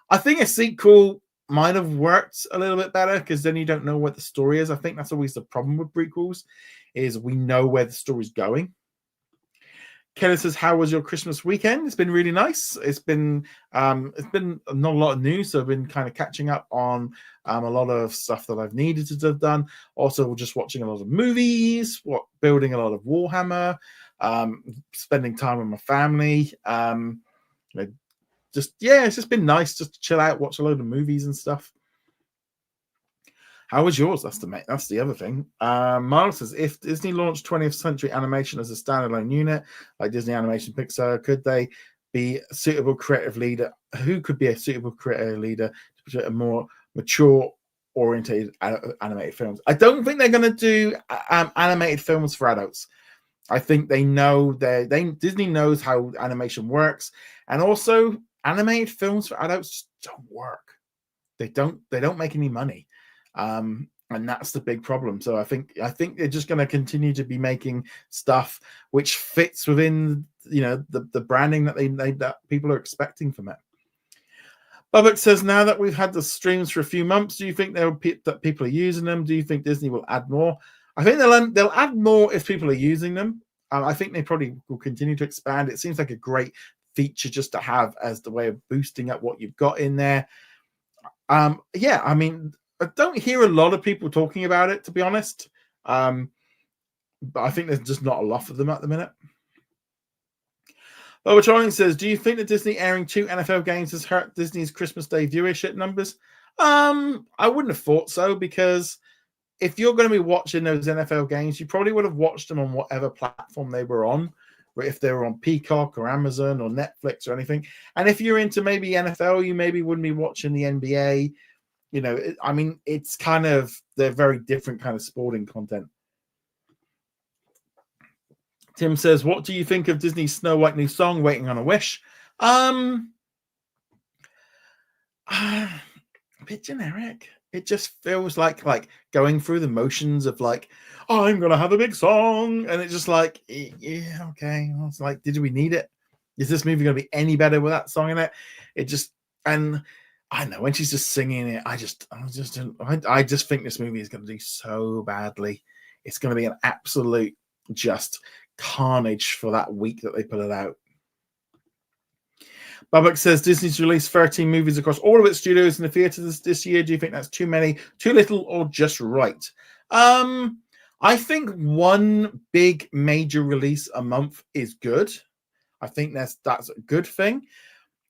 I think a sequel might have worked a little bit better because then you don't know what the story is. I think that's always the problem with prequels, is we know where the story's going. Kelly says, how was your Christmas weekend? It's been really nice. It's been not a lot of news, so I've been kind of catching up on a lot of stuff that I've needed to have done. Also, just watching a lot of movies, building a lot of Warhammer, spending time with my family. It's just been nice just to chill out, watch a load of movies and stuff. How was yours? That's the other thing. Miles says, if Disney launched 20th Century Animation as a standalone unit, like Disney Animation Pixar, could they be a suitable creative leader? Who could be a suitable creative leader to project a more mature orientated animated films? I don't think they're going to do animated films for adults. I think they know Disney knows how animation works, and also animated films for adults just don't work. They don't make any money. And that's the big problem. So I think they're just going to continue to be making stuff which fits within the branding that people are expecting from it. Bubbock says, now that we've had the streams for a few months, do you think that people are using them? Do you think Disney will add more? I think they'll add more if people are using them. I think they probably will continue to expand. It seems like a great feature just to have as the way of boosting up what you've got in there. I mean, I don't hear a lot of people talking about it, to be honest. But I think there's just not a lot of them at the minute. Robert Charling says, do you think that Disney airing 2 NFL games has hurt Disney's Christmas Day viewership numbers? I wouldn't have thought so, because if you're going to be watching those NFL games, you probably would have watched them on whatever platform they were on, or if they were on Peacock or Amazon or Netflix or anything. And if you're into maybe NFL, you maybe wouldn't be watching the NBA. It's kind of, they're very different kind of sporting content. Tim says, what do you think of Disney's Snow White new song, Waiting on a Wish? I A bit generic. It just feels like going through the motions of like, oh, I'm gonna have a big song, and it's just like, yeah, okay. Well, it's like, did we need it? Is this movie gonna be any better with that song in it? It just, and I know when she's just singing it, I just think this movie is gonna do so badly. It's gonna be an absolute just carnage for that week that they put it out. Babak says Disney's released 13 movies across all of its studios in the theaters this year. Do you think that's too many, too little, or just right? I think one big major release a month is good. I think that's a good thing.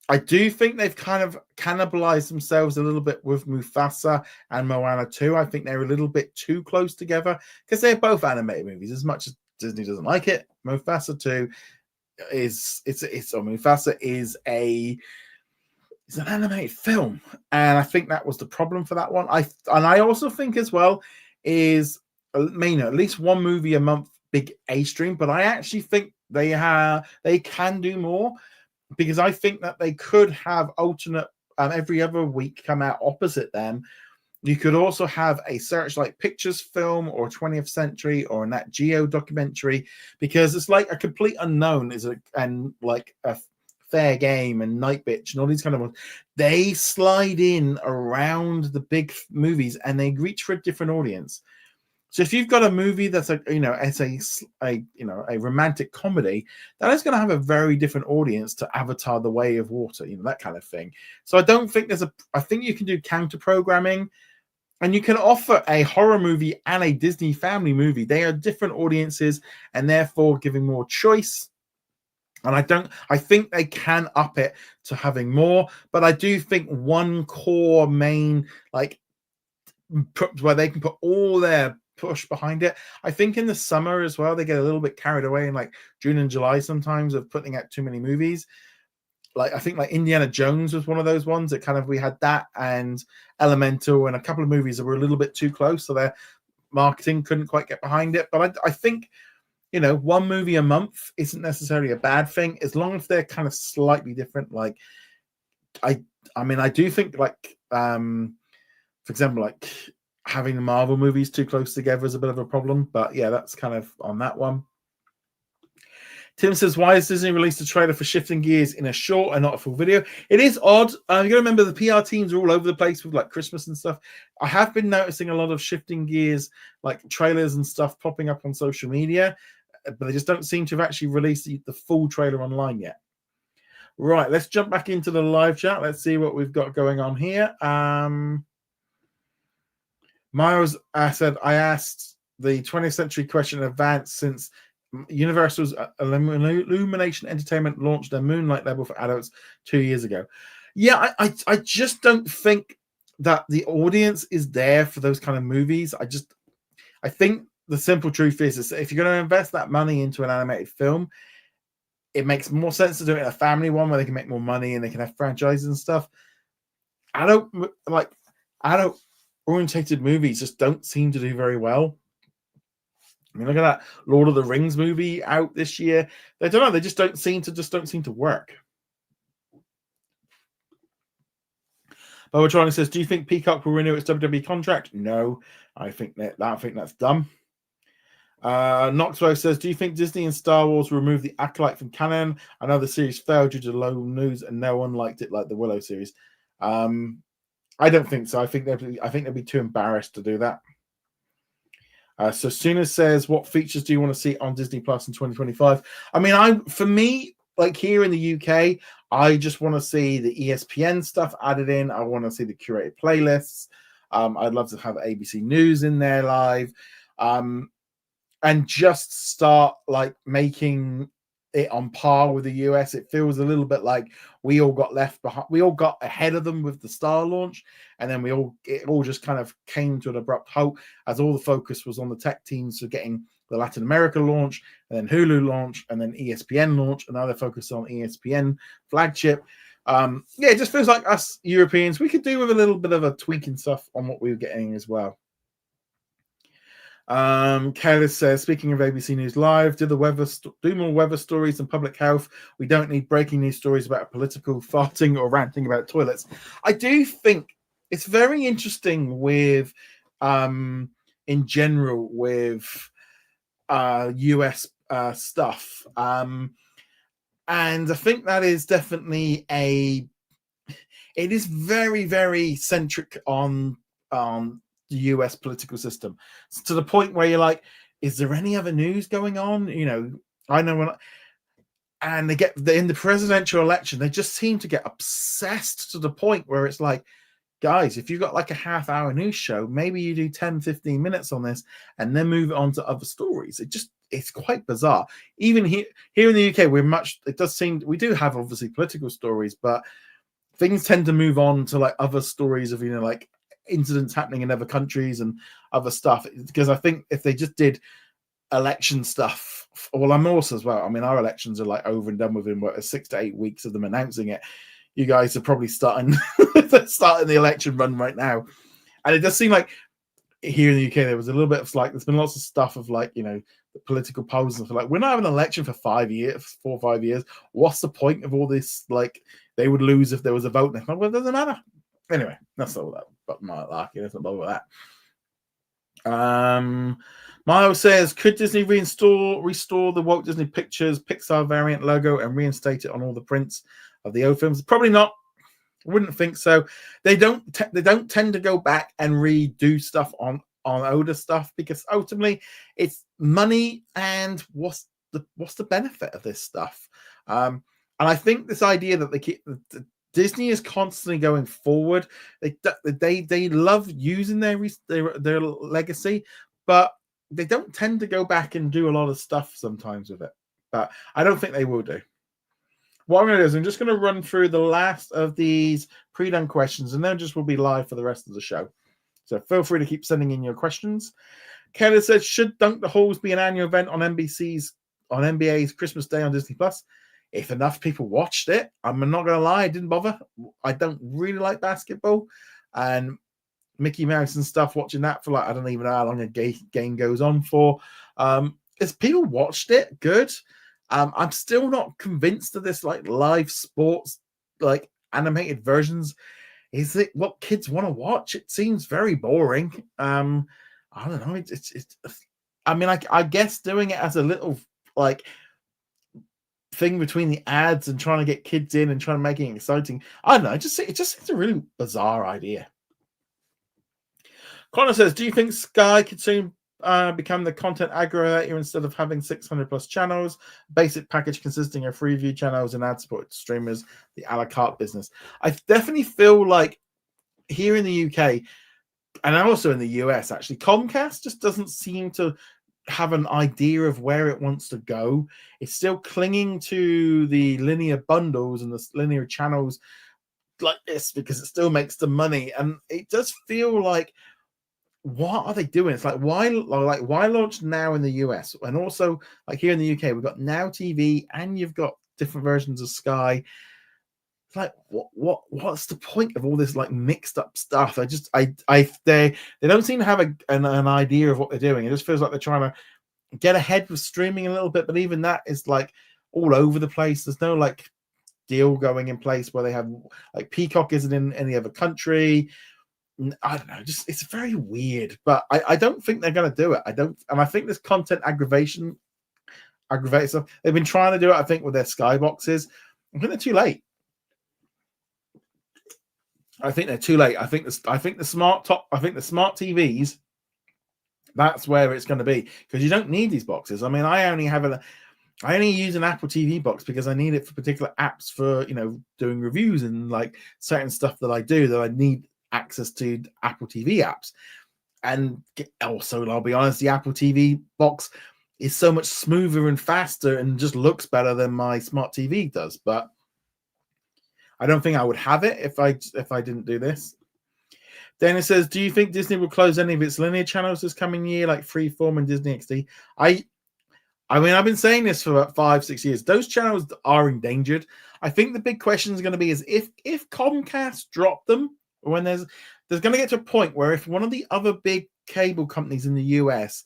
I do think they've kind of cannibalized themselves a little bit with Mufasa and Moana 2. I think they're a little bit too close together because they're both animated movies. As much as Disney doesn't like it, Mufasa 2 Mufasa is an animated film, and I think that was the problem for that one. I also think as well is at least one movie a month, big A stream, but I actually think they can do more, because I think that they could have alternate every other week come out opposite them. You could also have a Searchlight Pictures film or 20th Century or a Nat Geo documentary, because it's like A Complete Unknown and like a Fair Game and Night Bitch and all these kind of ones. They slide in around the big movies and they reach for a different audience. So if you've got a movie that's it's a romantic comedy, that is going to have a very different audience to Avatar: The Way of Water, that kind of thing. So I don't think I think you can do counter programming. And you can offer a horror movie and a Disney family movie. They are different audiences and therefore giving more choice. And I think they can up it to having more, but I do think one core main, where they can put all their push behind it. I think in the summer as well, they get a little bit carried away in like June and July sometimes of putting out too many movies. I think Indiana Jones was one of those ones that we had that, and Elemental and a couple of movies that were a little bit too close, so their marketing couldn't quite get behind it. But I think, one movie a month isn't necessarily a bad thing, as long as they're kind of slightly different. I do think for example, having the Marvel movies too close together is a bit of a problem. But yeah, that's kind of on that one. Tim says, why has Disney released a trailer for Shifting Gears in a short and not a full video? It is odd. You got to remember the PR teams are all over the place with Christmas and stuff. I have been noticing a lot of Shifting Gears trailers and stuff popping up on social media, but they just don't seem to have actually released the full trailer online yet. Right, let's jump back into the live chat. Let's see what we've got going on here. Miles said, I asked the 20th Century question in advance since Universal's Illumination Entertainment launched their Moonlight label for adults 2 years ago. Yeah, I just don't think that the audience is there for those kind of movies. I think the simple truth is that if you're going to invest that money into an animated film, it makes more sense to do it in a family one where they can make more money and they can have franchises and stuff. Adult orientated movies just don't seem to do very well. Look at that Lord of the Rings movie out this year. They don't know. They just don't seem to work. But we're trying to says, do you think Peacock will renew its WWE contract? No, I think that's dumb. Knoxwell says, do you think Disney and Star Wars will remove the Acolyte from canon? I know the series failed due to low news and no one liked it like the Willow series. I don't think so. I think they'd be too embarrassed to do that. So Suna says, what features do you want to see on Disney Plus in 2025? For me, here in the UK, I just want to see the ESPN stuff added in. I want to see the curated playlists. I'd love to have ABC News in there live. And just start making it on par with the US. It feels a little bit like we all got left behind. We all got ahead of them with the Star launch, and then it all just kind of came to an abrupt halt as all the focus was on the tech teams for getting the Latin America launch, and then Hulu launch, and then ESPN launch, and now they're focused on ESPN flagship. It just feels like us Europeans, we could do with a little bit of a tweaking stuff on what we were getting as well. Careless says, speaking of ABC News Live, do more weather stories and public health. We don't need breaking news stories about political farting or ranting about toilets. I do think it's very interesting with, in general, with US stuff. And I think that is definitely it is very, very centric on the US political system, to the point where you're like, is there any other news going on? I know and they get in the presidential election, they just seem to get obsessed to the point where it's like, guys, if you've got like a half-hour news show, maybe you do 10-15 minutes on this and then move on to other stories. It's quite bizarre. Even here in the UK, we do have obviously political stories, but things tend to move on to like other stories of like incidents happening in other countries and other stuff, because I think if they just did election stuff, well, I'm also as well, I mean, our elections are like over and done within 6 to 8 weeks of them announcing it. You guys are probably starting the election run right now, and it does seem like here in the UK there was a little bit of like, there's been lots of stuff of like, the political polls and stuff, like, we're not having an election for 4 or 5 years. What's the point of all this? Like, they would lose if there was a vote. Well, it doesn't matter. Anyway, that's all that. But my lucky, that's not bother that. Milo says, could Disney restore the Walt Disney Pictures Pixar variant logo and reinstate it on all the prints of the old films? Probably not. I wouldn't think so. They don't tend to go back and redo stuff on older stuff, because ultimately it's money, and what's the benefit of this stuff? And I think this idea that Disney is constantly going forward. They love using their legacy, but they don't tend to go back and do a lot of stuff sometimes with it. But I don't think they will do. What I'm going to do is I'm just going to run through the last of these pre-done questions, and then we'll be live for the rest of the show. So feel free to keep sending in your questions. Kelly says, should Dunk the Halls be an annual event on NBA's Christmas Day on Disney Plus? If enough people watched it, I'm not going to lie, I didn't bother. I don't really like basketball, and Mickey Mouse and stuff, watching that for like, I don't even know how long a game goes on for. If people watched it, good. I'm still not convinced of this like live sports, like animated versions. Is it what kids want to watch? It seems very boring. I don't know. I mean, I guess doing it as a little like thing between the ads and trying to get kids in and trying to make it exciting. I don't know. It just seems a really bizarre idea. Connor says, do you think Sky could soon become the content aggregator instead of having 600 plus channels, basic package consisting of free view channels and ad support streamers, the a la carte business? I definitely feel like here in the UK and also in the US, actually, Comcast just doesn't seem to have an idea of where it wants to go. It's still clinging to the linear bundles and the linear channels like this because it still makes the money, and it does feel like, what are they doing? It's like, why launch now in the US? And also, like here in the UK, we've got Now TV and you've got different versions of Sky. It's like, what's the point of all this like mixed up stuff? They don't seem to have an idea of what they're doing. It just feels like they're trying to get ahead with streaming a little bit, but even that is like all over the place. There's no like deal going in place where they have like Peacock isn't in any other country. I don't know, just it's very weird, but I don't think they're going to do it. I think this content aggravates stuff. They've been trying to do it, I think, with their skyboxes. I think they're too late. I think the smart TVs, that's where it's going to be, because you don't need these boxes. I mean, I only use an Apple TV box because I need it for particular apps for, doing reviews and like certain stuff that I do that I need access to Apple TV apps. And also, I'll be honest, the Apple TV box is so much smoother and faster and just looks better than my smart TV does. But I don't think I would have it if I didn't do this. Dennis says, do you think Disney will close any of its linear channels this coming year, like Freeform and Disney XD? I mean, I've been saying this for about 5-6 years. Those channels are endangered. I think the big question is going to be is if Comcast drop them, when there's going to get to a point where if one of the other big cable companies in the US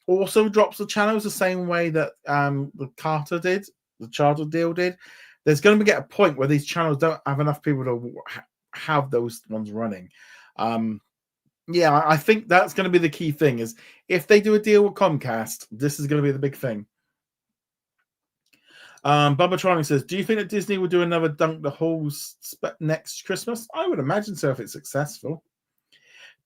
also drops the channels the same way that the Charter deal did, there's going to get a point where these channels don't have enough people to have those ones running. Yeah, I think that's going to be the key thing, is if they do a deal with Comcast, this is going to be the big thing. Bubba Tronic says, do you think that Disney will do another Dunk the Halls next Christmas? I would imagine so if it's successful.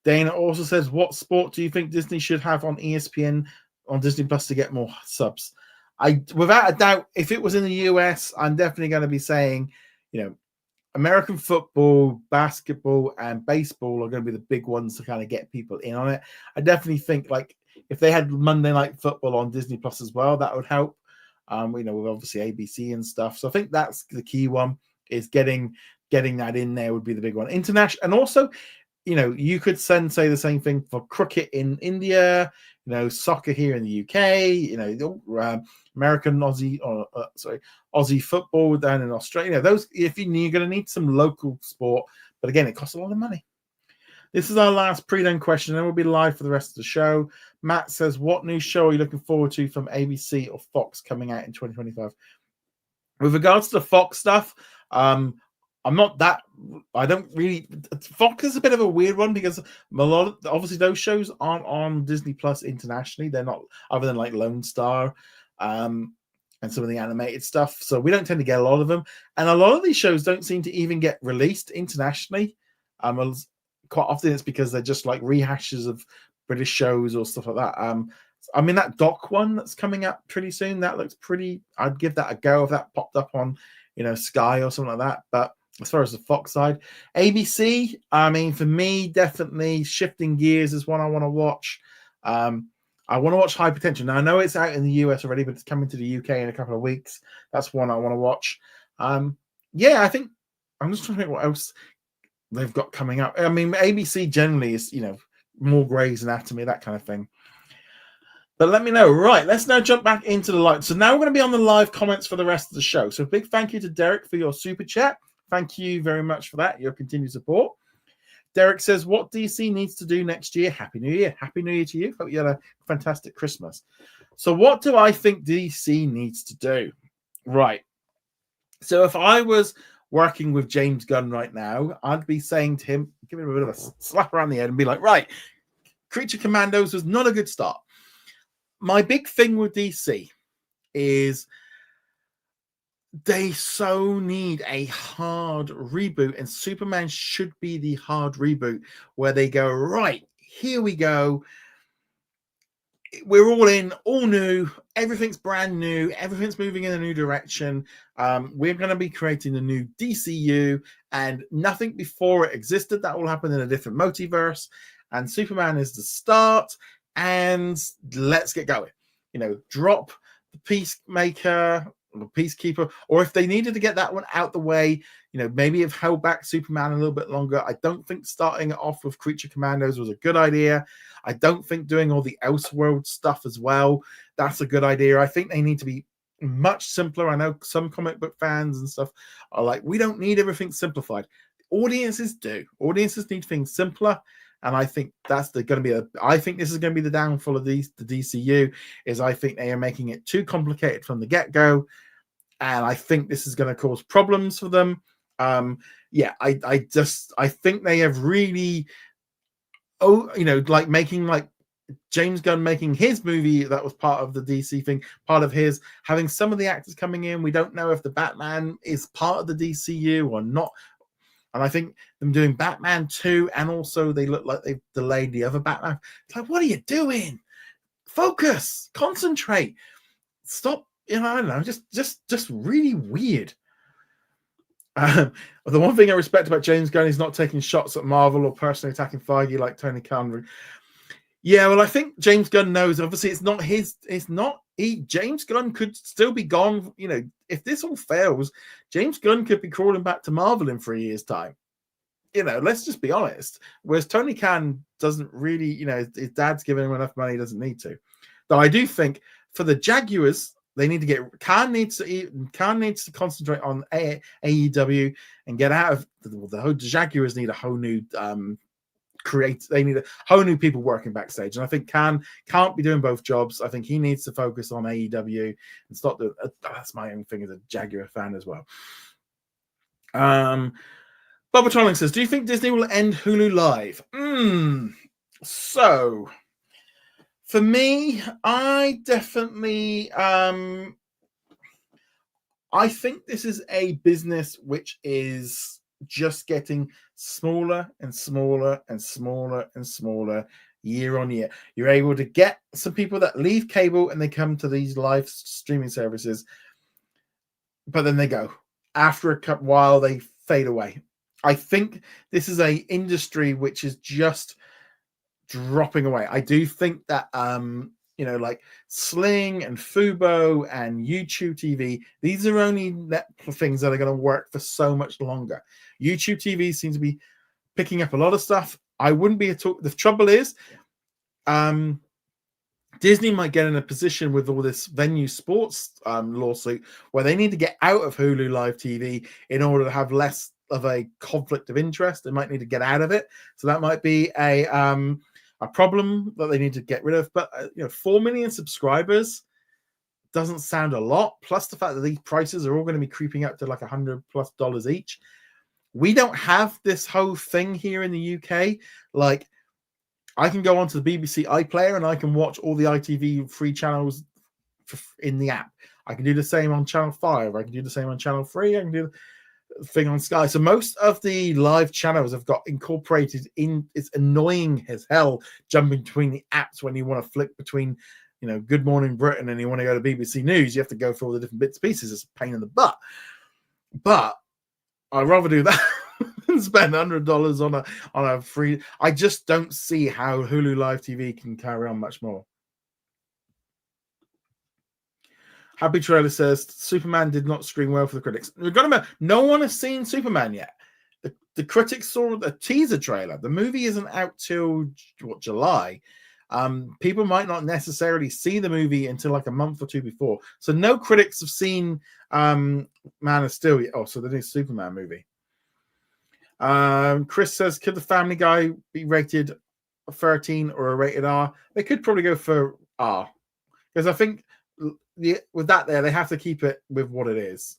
Dana also says, what sport do you think Disney should have on ESPN on Disney Plus to get more subs? Without a doubt, if it was in the US, I'm definitely going to be saying, American football, basketball, and baseball are going to be the big ones to kind of get people in on it. I definitely think, like, if they had Monday Night Football on Disney Plus as well, that would help. With obviously ABC and stuff. So I think that's the key one, is getting that in there would be the big one. International, and also, you could say the same thing for cricket in India, soccer here in the UK, American Aussie football down in Australia. Those, you're going to need some local sport, but again, it costs a lot of money. This is our last pre-done question, and we'll be live for the rest of the show. Matt says, what new show are you looking forward to from ABC or Fox coming out in 2025? With regards to the Fox stuff, I don't really. Fox is a bit of a weird one, because obviously those shows aren't on Disney Plus internationally. They're not, other than like Lone Star and some of the animated stuff. So we don't tend to get a lot of them. And a lot of these shows don't seem to even get released internationally. Quite often it's because they're just like rehashes of British shows or stuff like that. That Doc one that's coming up pretty soon, that looks pretty, I'd give that a go if that popped up on, Sky or something like that. But as far as the Fox side, ABC, for me, definitely Shifting Gears is one I want to watch. I want to watch High Potential. Now, I know it's out in the US already, but it's coming to the UK in a couple of weeks. That's one I want to watch. I think I'm just trying to think what else they've got coming up. ABC generally is, more Grey's Anatomy, that kind of thing. But let me know. Right, let's now jump back into the live. So now we're going to be on the live comments for the rest of the show. So big thank you to Derek for your super chat. Thank you very much for that, your continued support. Derek says, what DC needs to do next year? Happy New Year. Happy New Year to you. Hope you had a fantastic Christmas. So what do I think DC needs to do? Right. So if I was working with James Gunn right now, I'd be saying to him, give him a bit of a slap around the head and be like, right, Creature Commandos was not a good start. My big thing with DC is they so need a hard reboot, and Superman should be the hard reboot where they go, right, here we go. We're all in, all new. Everything's brand new. Everything's moving in a new direction. We're going to be creating a new DCU, and nothing before it existed. That will happen in a different multiverse. And Superman is the start. And let's get going. Drop the Peacemaker, or Peacekeeper, or if they needed to get that one out the way, maybe have held back Superman a little bit longer. I don't think starting it off with Creature Commandos was a good idea. I don't think doing all the Elseworld stuff as well, that's a good idea. I think they need to be much simpler. I know some comic book fans and stuff are like, we don't need everything simplified. Audiences do. Audiences need things simpler. And I think that's going to be I think this is going to be the downfall of the DCU, is I think they are making it too complicated from the get-go. And I think this is going to cause problems for them. I think they have really, making like James Gunn making his movie that was part of the DC thing, part of his, having some of the actors coming in. We don't know if the Batman is part of the DCU or not. And I think them doing Batman 2, and also they look like they've delayed the other Batman. It's like, what are you doing? Focus, concentrate, stop. I don't know, just really weird. The one thing I respect about James Gunn is not taking shots at Marvel or personally attacking Feige like Tony Khan. Yeah, well, I think James Gunn knows. Obviously, it's not his. It's not he. James Gunn could still be gone. If this all fails, James Gunn could be crawling back to Marvel in 3 years' time. Let's just be honest. Whereas Tony Khan doesn't really, his dad's giving him enough money, he doesn't need to. Though I do think for the Jaguars, they need to get Khan needs to concentrate on AEW and get out of the Jaguars need a whole new they need a whole new people working backstage. And I think can't be doing both jobs. I think he needs to focus on AEW and stop doing. That's my own thing as a Jaguar fan as well. Bubba Trolling says, do you think Disney will end Hulu Live? So for me, I definitely I think this is a business which is just getting smaller and smaller and smaller and smaller year on year. You're able to get some people that leave cable and they come to these live streaming services, but then they go. After a while, they fade away. I think this is a industry which is just dropping away. I do think that like Sling and Fubo and YouTube TV, these are only things that are going to work for so much longer. YouTube TV seems to be picking up a lot of stuff. I wouldn't be at all. The trouble is, Disney might get in a position with all this venue sports lawsuit where they need to get out of Hulu Live TV in order to have less of a conflict of interest. They might need to get out of it. So that might be a problem that they need to get rid of. But 4 million subscribers doesn't sound a lot. Plus the fact that these prices are all going to be creeping up to like $100+ each. We don't have this whole thing here in the UK. Like, I can go onto the BBC iPlayer and I can watch all the ITV free channels in the app. I can do the same on Channel 5. I can do the same on Channel 3. I can do the thing on Sky. So most of the live channels have got incorporated in. It's annoying as hell jumping between the apps when you want to flick between, Good Morning Britain and you want to go to BBC News. You have to go through all the different bits and pieces. It's a pain in the butt. But I'd rather do that than spend $100 on a free. I just don't see how Hulu Live TV can carry on much more. Happy Trailer says Superman did not screen well for the critics. We've got to remember, no one has seen Superman yet. The critics saw the teaser trailer. The movie isn't out till July. People might not necessarily see the movie until like a month or two before. So no critics have seen Man of Steel yet. Oh, so the new Superman movie. Chris says, could the Family Guy be rated 13 or a rated R? They could probably go for R. Because I think with that there, they have to keep it with what it is.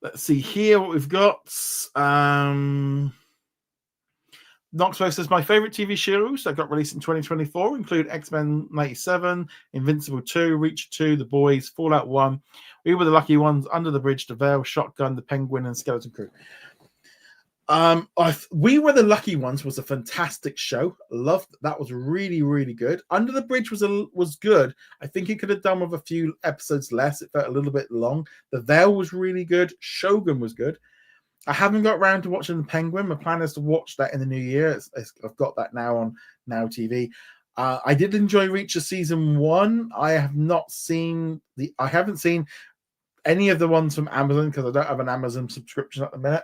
Let's see here what we've got. Knoxwell says, my favorite TV shows that got released in 2024 include X-Men 97, Invincible 2, Reacher 2, The Boys, Fallout 1, We Were the Lucky Ones, Under the Bridge, The Veil, Shotgun, The Penguin, and Skeleton Crew. We Were the Lucky Ones was a fantastic show. Loved that. Was really, really good. Under the Bridge was good. I think it could have done with a few episodes less. It felt a little bit long. The Veil was really good. Shogun was good. I haven't got around to watching The Penguin. My plan is to watch that in the new year. I've got that now on Now TV. I did enjoy Reacher season 1. I haven't seen any of the ones from Amazon because I don't have an Amazon subscription at the minute.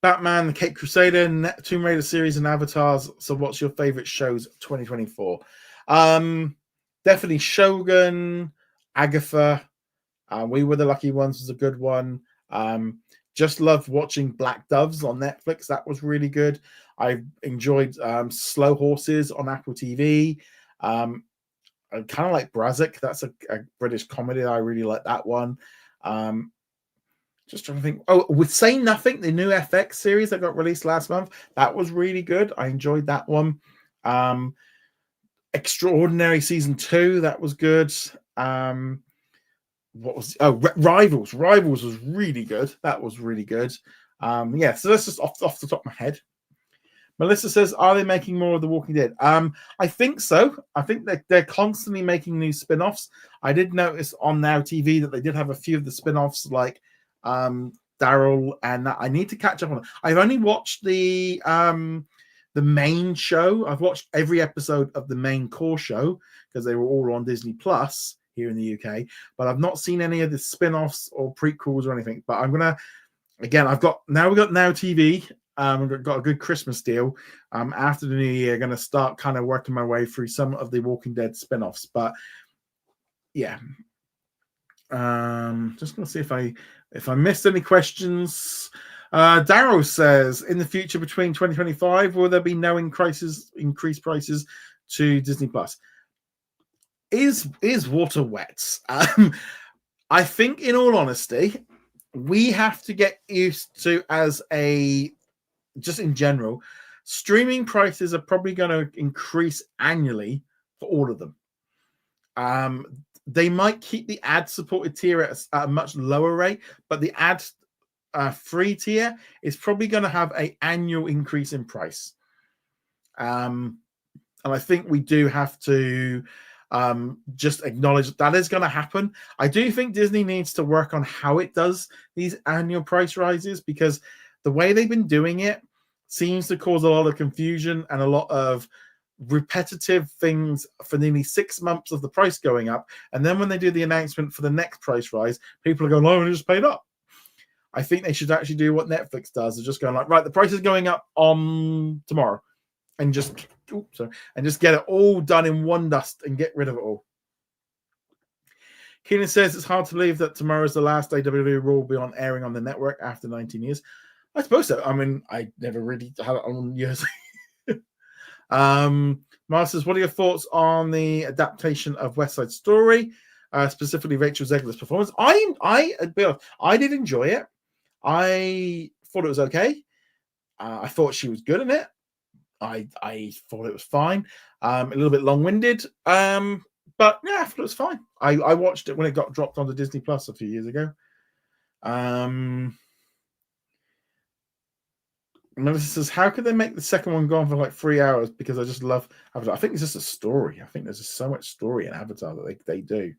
Batman, the Caped Crusader, Tomb Raider series, and Avatars. So what's your favorite shows of 2024? Definitely Shogun, Agatha. We Were the Lucky Ones was a good one. Just loved watching Black Doves on Netflix. That was really good. I enjoyed Slow Horses on Apple TV. I kind of like Brazic. That's a British comedy. I really like that one. Just trying to think. Oh, with Say Nothing, the new FX series that got released last month. That was really good. I enjoyed that one. Extraordinary season 2. That was good. Rivals. Rivals was really good. That was really good. So that's just off the top of my head. Melissa says, are they making more of The Walking Dead? I think so. I think that they're constantly making new spin-offs. I did notice on Now TV that they did have a few of the spin-offs like Daryl and that. I need to catch up on it. I've only watched the main show. I've watched every episode of the main core show because they were all on Disney Plus here in the UK, but I've not seen any of the spin-offs or prequels or anything. But we've got Now TV. I've got a good Christmas deal. After the new year, going to start kind of working my way through some of the Walking Dead spin-offs. But yeah, Just going to see if I missed any questions. Daryl says, in the future between 2025, will there be no increased prices to Disney Plus? Is water wet? I think, in all honesty, we have to get used to, just in general, streaming prices are probably going to increase annually for all of them. They might keep the ad-supported tier at a much lower rate, but the ad-free tier is probably going to have an annual increase in price. And I think we do have to just acknowledge that is going to happen. I do think Disney needs to work on how it does these annual price rises, because the way they've been doing it seems to cause a lot of confusion and a lot of repetitive things for nearly 6 months of the price going up, and then when they do the announcement for the next price rise, people are going, "Oh, we just paid up." I think they should actually do what Netflix does, is just going like, right, the price is going up on tomorrow, and just get it all done in one dust and get rid of it all. Keenan says it's hard to believe that tomorrow is the last day WWE Raw will be on airing on the network after 19 years. I suppose so. I mean, I never really had it on years. Mars says, what are your thoughts on the adaptation of West Side Story, specifically Rachel Zegler's performance? I did enjoy it. I thought it was okay. I thought she was good in it. I thought it was fine. A little bit long-winded, but yeah, I thought it was fine. I watched it when it got dropped onto Disney Plus a few years ago. Melissa says, how could they make the second one go on for like 3 hours? Because I just love Avatar. I think it's just a story. I think there's just so much story in Avatar that they do.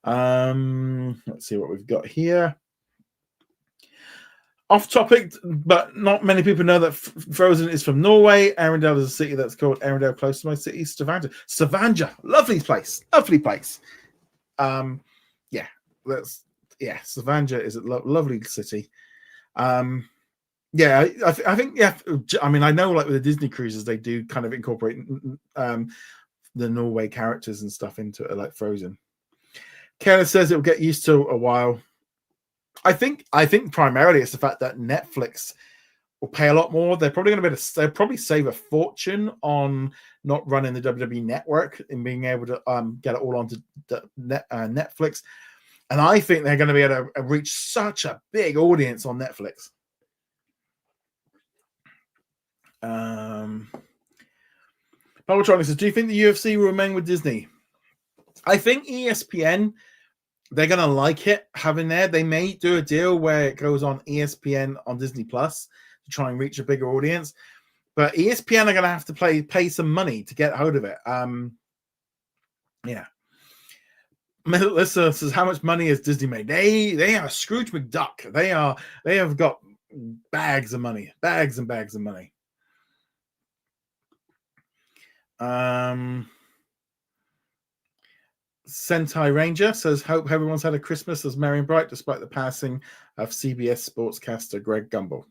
Let's see what we've got here. Off topic, but not many people know that Frozen is from Norway. Arendelle is a city that's called Arendelle, close to my city, Stavanger. Stavanger, lovely place. Stavanger is a lovely city. Yeah, I think, yeah. I mean, I know, like with the Disney cruises, they do kind of incorporate the Norway characters and stuff into it, like Frozen. Kayla says it will get used to a while. I think primarily it's the fact that Netflix will pay a lot more. They're probably going to they'll probably save a fortune on not running the WWE network and being able to get it all onto Netflix. And I think they're going to be able to reach such a big audience on Netflix. Powertronic says, do you think the UFC will remain with Disney? I think ESPN, they're going to like it having there. They may do a deal where it goes on ESPN on Disney Plus to try and reach a bigger audience. But ESPN are going to have to pay some money to get hold of it. Yeah. Melissa says, how much money has Disney made? They are Scrooge McDuck. They have got bags of money. Bags and bags of money. Sentai Ranger says, hope everyone's had a Christmas as merry and bright despite the passing of CBS sportscaster Greg Gumbel.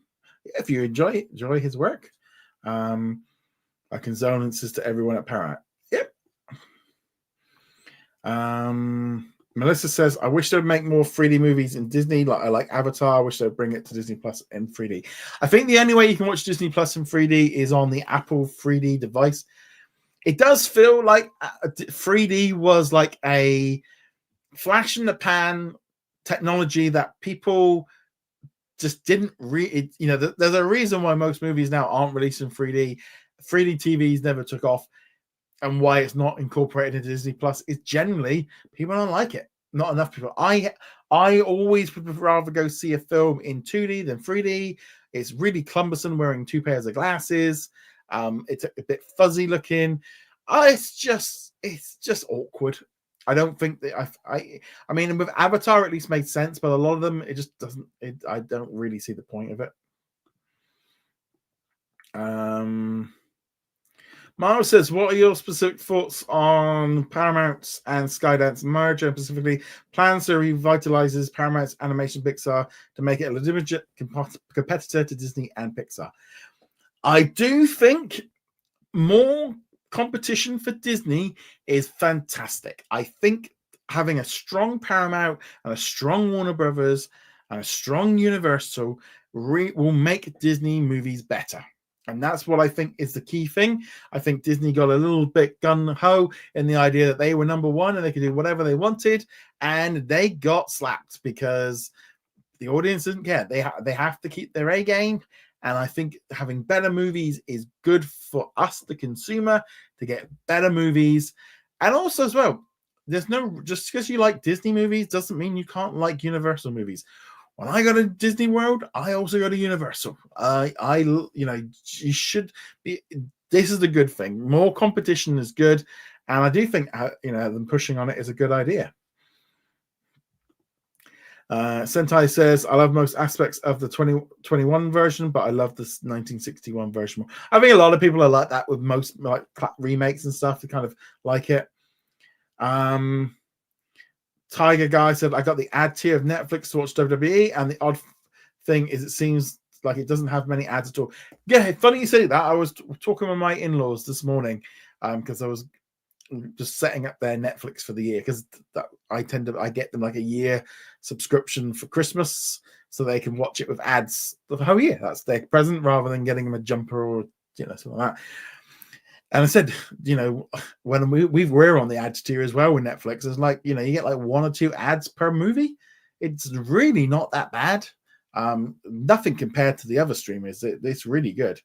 If you enjoy his work, our condolences to everyone at Paramount. Yep. Melissa says, I wish they would make more 3D movies in Disney. I like Avatar. I wish they would bring it to Disney Plus in 3D. I think the only way you can watch Disney Plus in 3D is on the Apple 3D device. It does feel like 3D was like a flash in the pan technology that people just didn't there's a reason why most movies now aren't released in 3D. 3D TVs never took off, and why it's not incorporated into Disney Plus is generally people don't like it. Not enough people. I always would rather go see a film in 2D than 3D. It's really cumbersome wearing 2 pairs of glasses. It's a bit fuzzy looking. It's just awkward. I don't think that I mean, with Avatar at least made sense, but a lot of them it just doesn't. I don't really see the point of it. Mara says, what are your specific thoughts on Paramount and Skydance merger, and specifically plans to revitalizes Paramount's animation Pixar to make it a legitimate competitor to Disney and Pixar? I do think more competition for Disney is fantastic. I think having a strong Paramount and a strong Warner Brothers and a strong Universal will make Disney movies better. And that's what I think is the key thing. I think Disney got a little bit gung-ho in the idea that they were number one and they could do whatever they wanted, and they got slapped because the audience doesn't care. They have to keep their A game, and I think having better movies is good for us, the consumer, to get better movies. And also as well, there's no, just because you like Disney movies doesn't mean you can't like Universal movies. When I go to Disney World, I also go to Universal. You should be. This is the good thing. More competition is good, and I do think them pushing on it is a good idea. Sentai says, I love most aspects of the 2021 version, but I love this 1961 version more. I think a lot of people are like that with most like remakes and stuff. They kind of like it. Tiger Guy said, I got the ad tier of Netflix to watch WWE, and the odd thing is it seems like it doesn't have many ads at all. Yeah, funny you say that. I was talking with my in-laws this morning because I was just setting up their Netflix for the year, because I get them like a year subscription for Christmas so they can watch it with ads the whole year. That's their present, rather than getting them a jumper or something like that. And I said, when we're on the ads tier as well with Netflix, it's like, you get like 1 or 2 ads per movie. It's really not that bad. Nothing compared to the other streamers. It's really good.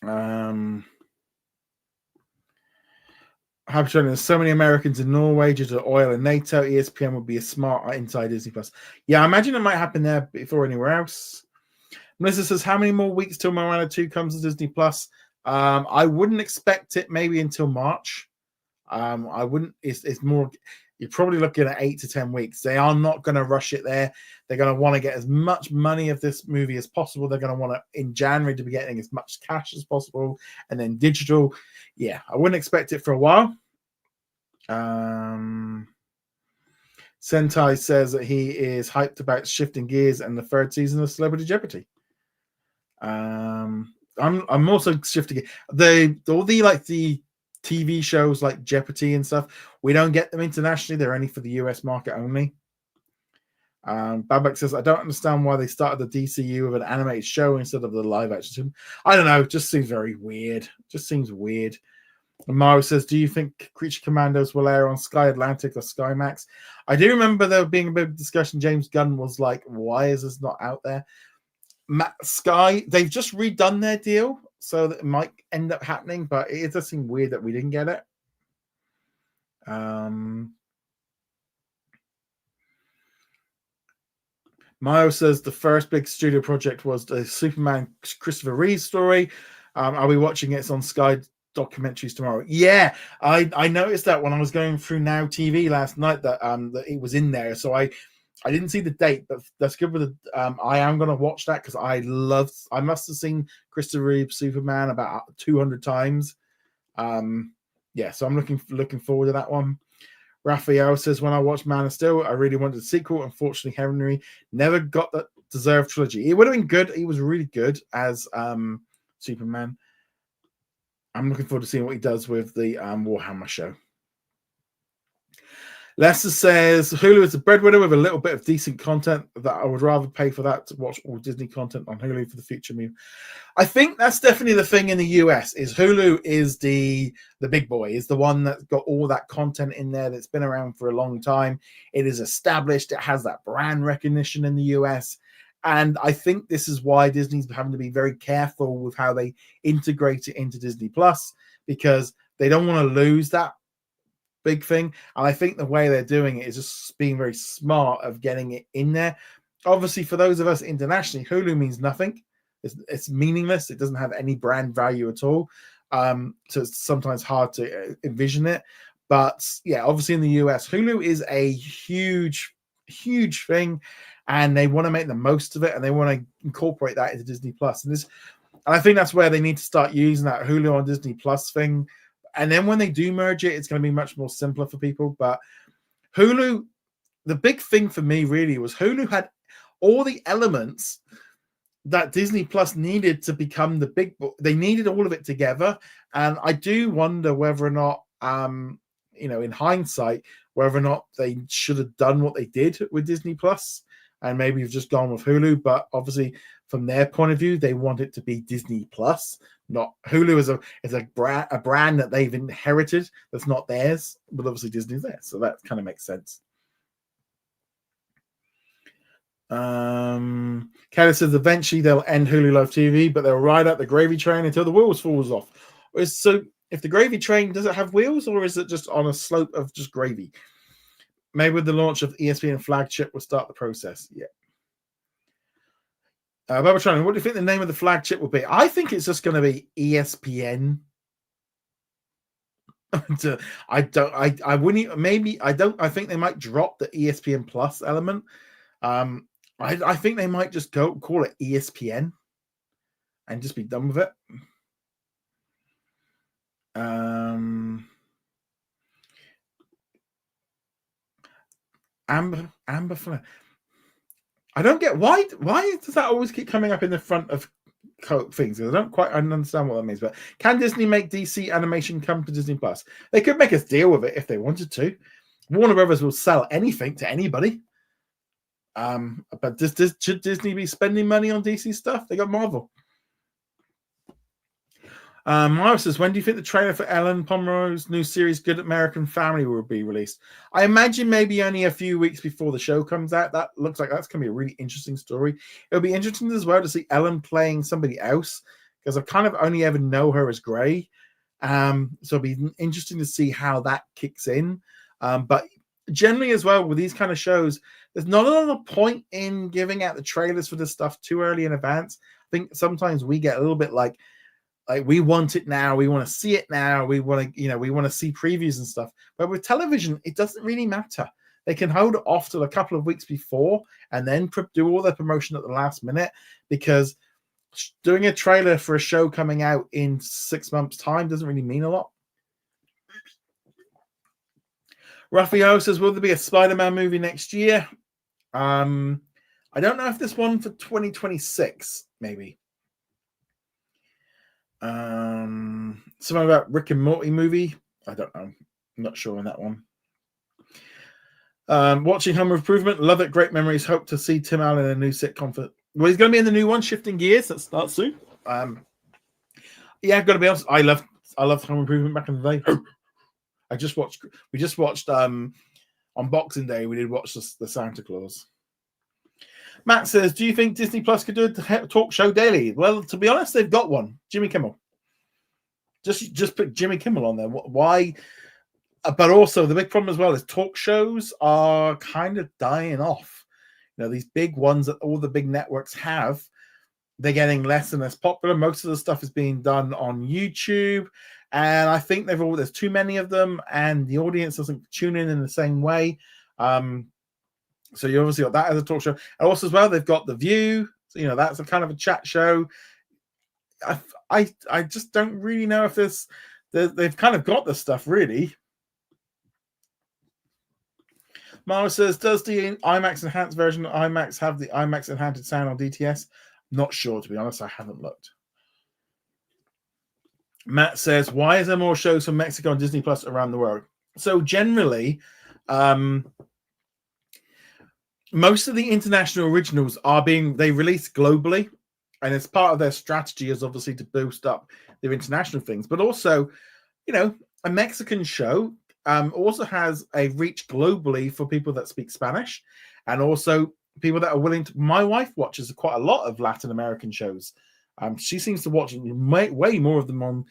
There's so many Americans in Norway due to oil and NATO. ESPN would be a smart inside Disney Plus. Yeah, I imagine it might happen there before anywhere else. Melissa says, how many more weeks till Moana 2 comes to Disney Plus? I wouldn't expect it maybe until March. I wouldn't. It's more. You're probably looking at 8 to 10 weeks. They are not going to rush it there. They're going to want to get as much money of this movie as possible. They're going to want to, in January, to be getting as much cash as possible, and then digital. Yeah, I wouldn't expect it for a while. Sentai says that he is hyped about shifting gears and the 3rd season of Celebrity Jeopardy. I'm also shifting all the TV shows like Jeopardy and stuff. We don't get them internationally. They're only for the US market only. Babak says, I don't understand why they started the DCU with an animated show instead of the live action. I don't know. It just seems very weird. Just seems weird. And Mario says, do you think Creature Commandos will air on Sky Atlantic or Sky Max? I do remember there being a bit of discussion. James Gunn was like, why is this not out there? Sky, they've just redone their deal, so that it might end up happening, but it does seem weird that we didn't get it. Mayo says the first big studio project was the Superman Christopher Reeve story. Are we watching it? It's on Sky Documentaries tomorrow. Yeah, I noticed that when I was going through Now TV last night that it was in there. So I didn't see the date, but that's good with the. I am going to watch that because I must have seen Christopher Reeve Superman about 200 times. Yeah, so I'm looking forward to that one. Raphael says, when I watched Man of Steel, I really wanted a sequel. Unfortunately, Henry never got that deserved trilogy. It would have been good. He was really good as Superman. I'm looking forward to seeing what he does with the Warhammer show. Lester says, Hulu is a breadwinner with a little bit of decent content that I would rather pay for that to watch all Disney content on Hulu for the future move. I think that's definitely the thing in the US is Hulu is the big boy, is the one that's got all that content in there that's been around for a long time. It is established. It has that brand recognition in the US. And I think this is why Disney's having to be very careful with how they integrate it into Disney Plus, because they don't want to lose that big thing. And I think the way they're doing it is just being very smart of getting it in there. Obviously, for those of us internationally, Hulu means nothing. It's meaningless. It doesn't have any brand value at all. So it's sometimes hard to envision it. But yeah, obviously in the US, Hulu is a huge, huge thing. And they want to make the most of it. And they want to incorporate that into Disney Plus. And I think that's where they need to start using that Hulu on Disney Plus thing. And then when they do merge it, it's going to be much more simpler for people. But Hulu, the big thing for me really was Hulu had all the elements that Disney Plus needed to become the big book. They needed all of it together. And I do wonder whether or not in hindsight, whether or not they should have done what they did with Disney Plus, and maybe you've just gone with Hulu. But obviously, from their point of view, they want it to be Disney Plus, not Hulu is a brand that they've inherited that's not theirs, but obviously Disney's theirs, so that kind of makes sense. Kelly says eventually they'll end Hulu Live TV, but they'll ride out the gravy train until the wheels falls off. So if the gravy train, does it have wheels, or is it just on a slope of just gravy? Maybe with the launch of ESPN flagship will start the process. Yeah. Barbara Tron, what do you think the name of the flagship will be? I think it's just going to be ESPN. I think they might drop the ESPN Plus element. I think they might just call it ESPN and just be done with it. Amber Flynn. I don't get why does that always keep coming up in the front of things? I don't quite understand what that means. But can Disney make DC animation come to Disney Plus? They could make us deal with it if they wanted to. Warner Brothers will sell anything to anybody. But should Disney be spending money on DC stuff? They got Marvel. Myra says, when do you think the trailer for Ellen Pomeroy's new series, Good American Family, will be released? I imagine maybe only a few weeks before the show comes out. That looks like that's going to be a really interesting story. It'll be interesting as well to see Ellen playing somebody else, because I kind of only ever know her as Grey. So it'll be interesting to see how that kicks in. But generally as well, with these kind of shows, there's not a lot of point in giving out the trailers for this stuff too early in advance. I think sometimes we get a little bit like we want it now, we want to see it now, we want to see previews and stuff. But with television, it doesn't really matter. They can hold it off till a couple of weeks before and then do all their promotion at the last minute, because doing a trailer for a show coming out in 6 months' time doesn't really mean a lot. Raphael says, will there be a Spider-Man movie next year? I don't know if there's one for 2026, maybe. Something about Rick and Morty movie. I don't know. I'm not sure on that one. Watching Home Improvement. Love it. Great memories. Hope to see Tim Allen in a new sitcom. Well, he's going to be in the new one, Shifting Gears. That starts soon. Yeah, I've got to be honest. I loved Home Improvement back in the day. We just watched on Boxing Day. We did watch the Santa Claus. Matt says, do you think Disney Plus could do a talk show daily? Well, to be honest, they've got one. Jimmy Kimmel. Just put Jimmy Kimmel on there. Why? But also the big problem as well is talk shows are kind of dying off. These big ones that all the big networks have, they're getting less and less popular. Most of the stuff is being done on YouTube. And I think there's too many of them, and the audience doesn't tune in the same way. So you obviously got that as a talk show. And also as well, they've got The View. So, that's a kind of a chat show. I just don't really know if they've kind of got this stuff, really. Mara says, does the IMAX enhanced version of IMAX have the IMAX enhanced sound on DTS? Not sure, to be honest. I haven't looked. Matt says, why is there more shows from Mexico on Disney Plus around the world? So generally, most of the international originals they release globally, and it's part of their strategy is obviously to boost up their international things. But also, a Mexican show also has a reach globally for people that speak Spanish, and also people that are willing to. My wife watches quite a lot of Latin American shows. She seems to watch way more of them on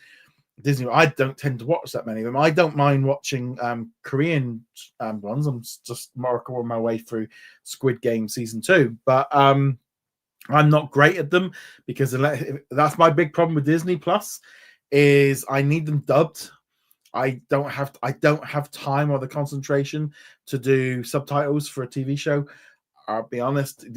Disney. I don't tend to watch that many of them. I don't mind watching Korean ones. I'm just on my way through Squid Game season 2, but I'm not great at them, because that's my big problem with Disney Plus is I need them dubbed. I don't have time or the concentration to do subtitles for a TV show. I'll be honest,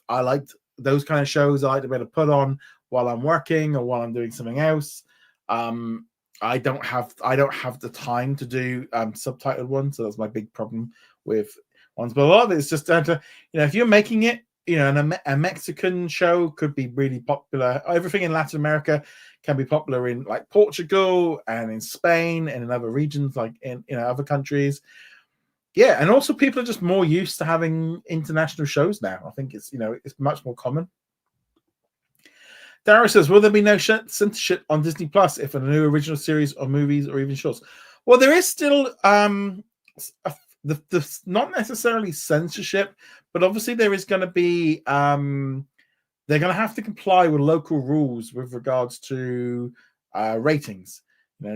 I like those kind of shows. I like to be able to put on while I'm working or while I'm doing something else. I don't have the time to do subtitled ones, so that's my big problem with ones. But a lot of it is just down to if you're making it, a Mexican show could be really popular. Everything in Latin America can be popular in like Portugal and in Spain and in other regions, like in other countries. Yeah, and also people are just more used to having international shows now. I think it's much more common. Dara says, will there be no censorship on Disney Plus if a new original series or movies or even shorts? Well, there is still the not necessarily censorship, but obviously there is going to be they're going to have to comply with local rules with regards to ratings.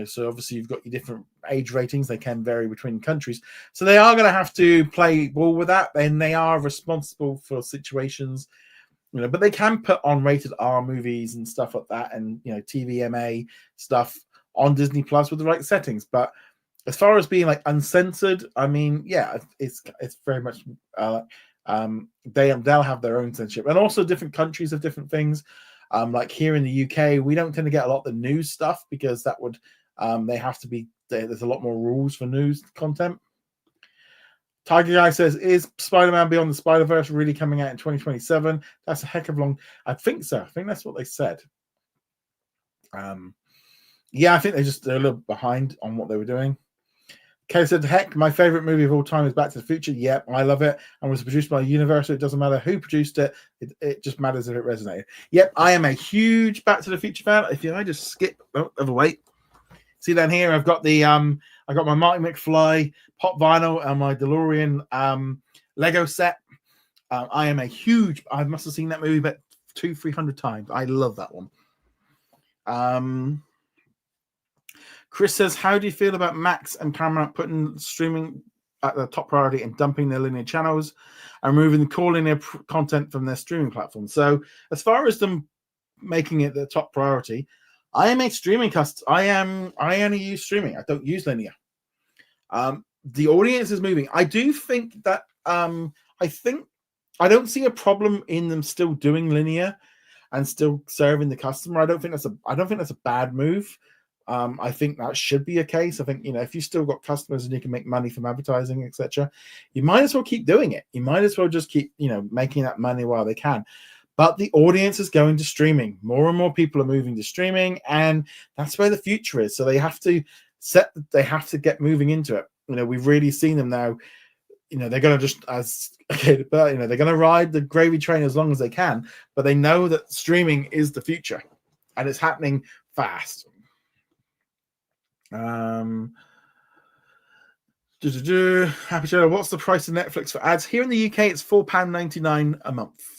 So obviously you've got your different age ratings. They can vary between countries. So they are going to have to play ball with that. And they are responsible for situations, but they can put on rated R movies and stuff like that, and TVMA stuff on Disney Plus with the right settings. But as far as being like uncensored, I mean, yeah, it's very much they'll have their own censorship, and also different countries have different things. Like here in the UK, we don't tend to get a lot of the news stuff because that would they have to be there's a lot more rules for news content. Tiger Guy says, is Spider-Man Beyond the Spider-Verse really coming out in 2027? That's a heck of a long. I think so. I think that's what they said. Yeah, I think they're a little behind on what they were doing. Kay said, heck, my favorite movie of all time is Back to the Future. Yep, I love it. And was produced by Universal. It doesn't matter who produced it. It just matters if it resonated. Yep, I am a huge Back to the Future fan. If I just skip, overweight. See down here, I've got I got my Marty McFly pop vinyl and my DeLorean Lego set. I must have seen that movie about 200-300 times. I love that one. Chris says, how do you feel about Max and Paramount putting streaming at the top priority and dumping their linear channels and removing the core linear content from their streaming platform? So as far as them making it the top priority, I am a streaming customer. I only use streaming. I don't use linear. The audience is moving. I do think that I don't see a problem in them still doing linear and still serving the customer. I don't think that's a bad move. I think that should be a case. I think, if you still got customers and you can make money from advertising, etc., you might as well keep doing it. You might as well just keep, making that money while they can. But the audience is going to streaming. More and more people are moving to streaming, and that's where the future is. So they have to get moving into it. We've really seen them now. They're going to they're going to ride the gravy train as long as they can, but they know that streaming is the future, and it's happening fast. Happy Joe, what's the price of Netflix for ads? Here in the UK, it's £4.99 a month.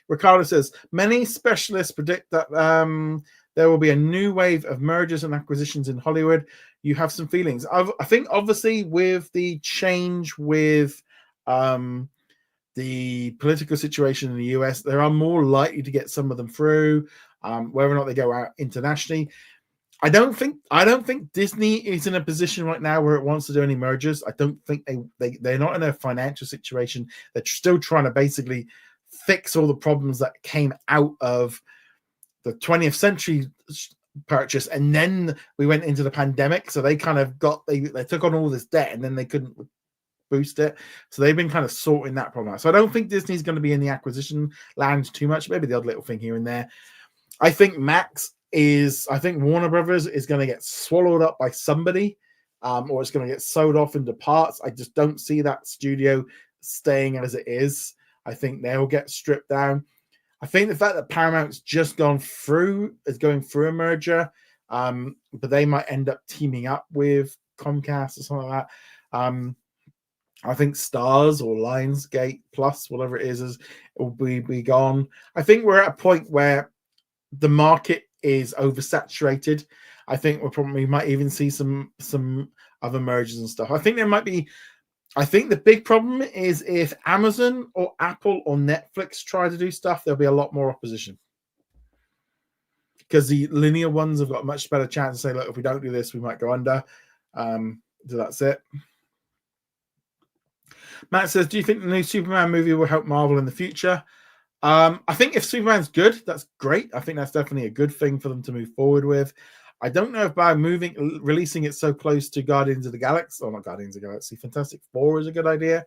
Ricardo says, many specialists predict that there will be a new wave of mergers and acquisitions in Hollywood. You have some feelings. I think, obviously, with the change with the political situation in the US, they are more likely to get some of them through, whether or not they go out internationally. I don't think Disney is in a position right now where it wants to do any mergers. I don't think they're not in a financial situation. They're still trying to basically fix all the problems that came out of the 20th century purchase, and then we went into the pandemic. So they kind of they took on all this debt, and then they couldn't boost it. So they've been kind of sorting that problem out. So I don't think Disney's going to be in the acquisition land too much. Maybe the odd little thing here and there. I think Warner Brothers is going to get swallowed up by somebody, or it's going to get sold off into parts. I just don't see that studio staying as it is. I think they'll get stripped down. I think the fact that Paramount's just going through a merger, but they might end up teaming up with Comcast or something like that. I think Stars or Lionsgate Plus, whatever it is will be gone. I think we're at a point where the market is oversaturated. I think we might even see some other mergers and stuff. I think the big problem is if Amazon or Apple or Netflix try to do stuff, there'll be a lot more opposition. Because the linear ones have got a much better chance to say, look, if we don't do this, we might go under. So that's it. Matt says, do you think the new Superman movie will help Marvel in the future? I think if Superman's good, that's great. I think that's definitely a good thing for them to move forward with. I don't know if by releasing it so close to Guardians of the Galaxy, or not Guardians of the Galaxy, Fantastic Four is a good idea.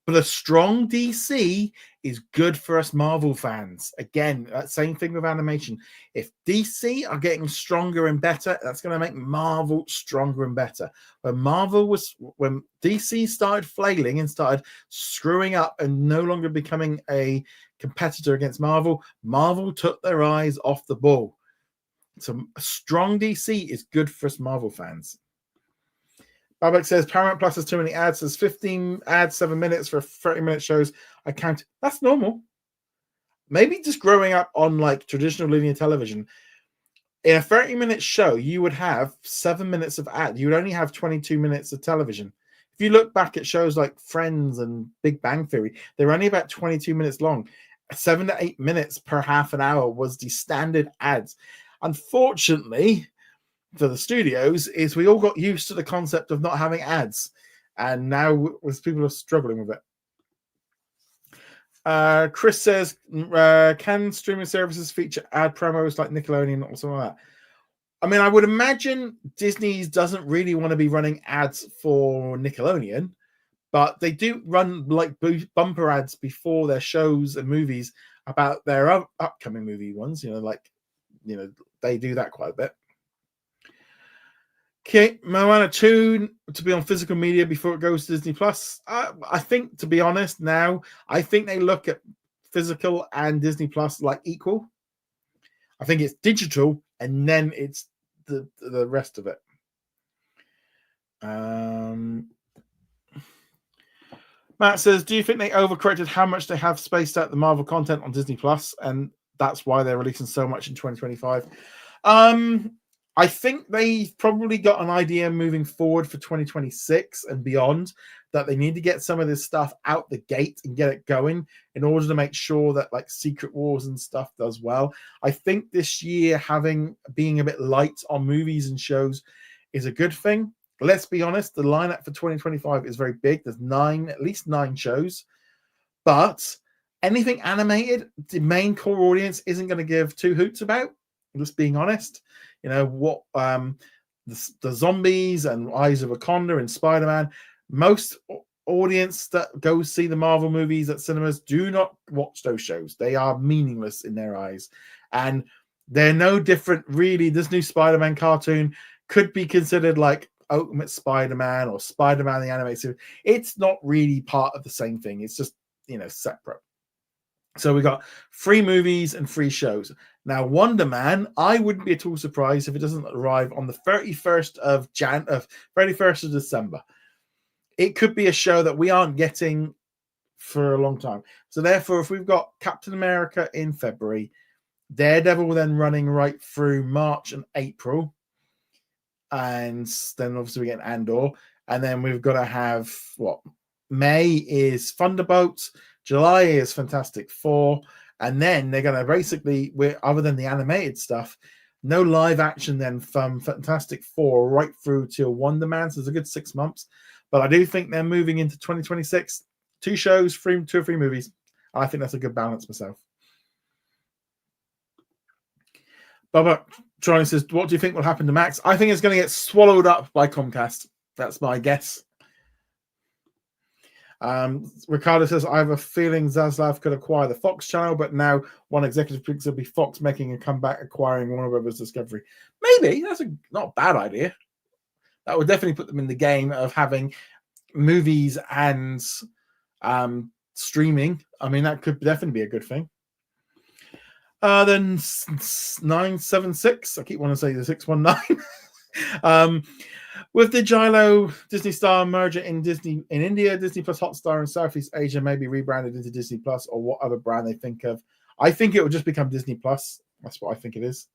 But a strong DC is good for us Marvel fans. Again, that same thing with animation. If DC are getting stronger and better, that's going to make Marvel stronger and better. When DC started flailing and started screwing up and no longer becoming a competitor against Marvel, Marvel took their eyes off the ball. So a strong DC is good for us Marvel fans. Babak says Paramount Plus has too many ads. There's 15 ads, 7 minutes for 30-minute shows. I count. That's normal. Maybe just growing up on like traditional linear television, in a 30-minute show, you would have 7 minutes of ad. You would only have 22 minutes of television. If you look back at shows like Friends and Big Bang Theory, they're only about 22 minutes long. 7 to 8 minutes per half an hour was the standard ads. Unfortunately, for the studios, is we all got used to the concept of not having ads, and now people are struggling with it. Chris says, can streaming services feature ad promos like Nickelodeon or something like that? I mean, I would imagine Disney doesn't really want to be running ads for Nickelodeon, but they do run like bumper ads before their shows and movies about their upcoming movie ones. They do that quite a bit. Okay, Moana 2 to be on physical media before it goes to Disney Plus. I think, to be honest, now I think they look at physical and Disney Plus like equal. I think it's digital and then it's the rest of it. Matt says, do you think they overcorrected how much they have spaced out the Marvel content on Disney Plus, and that's why they're releasing so much in 2025? I think they've probably got an idea moving forward for 2026 and beyond that they need to get some of this stuff out the gate and get it going in order to make sure that like Secret Wars and stuff does well. I think this year being a bit light on movies and shows is a good thing. Let's be honest, the lineup for 2025 is very big. There's at least 9 shows, but anything animated, the main core audience isn't going to give 2 hoots about. I'm just being honest. What the zombies and Eyes of Wakanda and Spider-Man, most audience that go see the Marvel movies at cinemas do not watch those shows. They are meaningless in their eyes, and they're no different really. This new Spider-Man cartoon could be considered like Ultimate Spider-Man or Spider-Man the animated series. It's not really part of the same thing. It's just separate. So we got 3 movies and 3 shows. Now, Wonder Man, I wouldn't be at all surprised if it doesn't arrive on the 31st of December. It could be a show that we aren't getting for a long time. So therefore, if we've got Captain America in February, Daredevil then running right through March and April, and then obviously we get Andor, and then we've got to have May is Thunderbolts, July is Fantastic Four, and then they're going to basically, other than the animated stuff, no live action then from Fantastic Four right through till Wonder Man. So it's a good 6 months. But I do think they're moving into 2026. 2 shows, 2 or 3 movies. I think that's a good balance myself. Bubba Charlie says, what do you think will happen to Max? I think it's going to get swallowed up by Comcast. That's my guess. Ricardo says, I have a feeling Zaslav could acquire the Fox channel, but now one executive thinks it'll be Fox making a comeback acquiring Warner Brothers Discovery. Maybe. That's not a bad idea. That would definitely put them in the game of having movies and streaming. I mean, that could definitely be a good thing. Then 976, I keep wanting to say the 619. With the Gilo Disney Star merger in India, Disney Plus Hotstar in Southeast Asia may be rebranded into Disney Plus, or what other brand they think of. I think it will just become Disney Plus. That's what I think it is.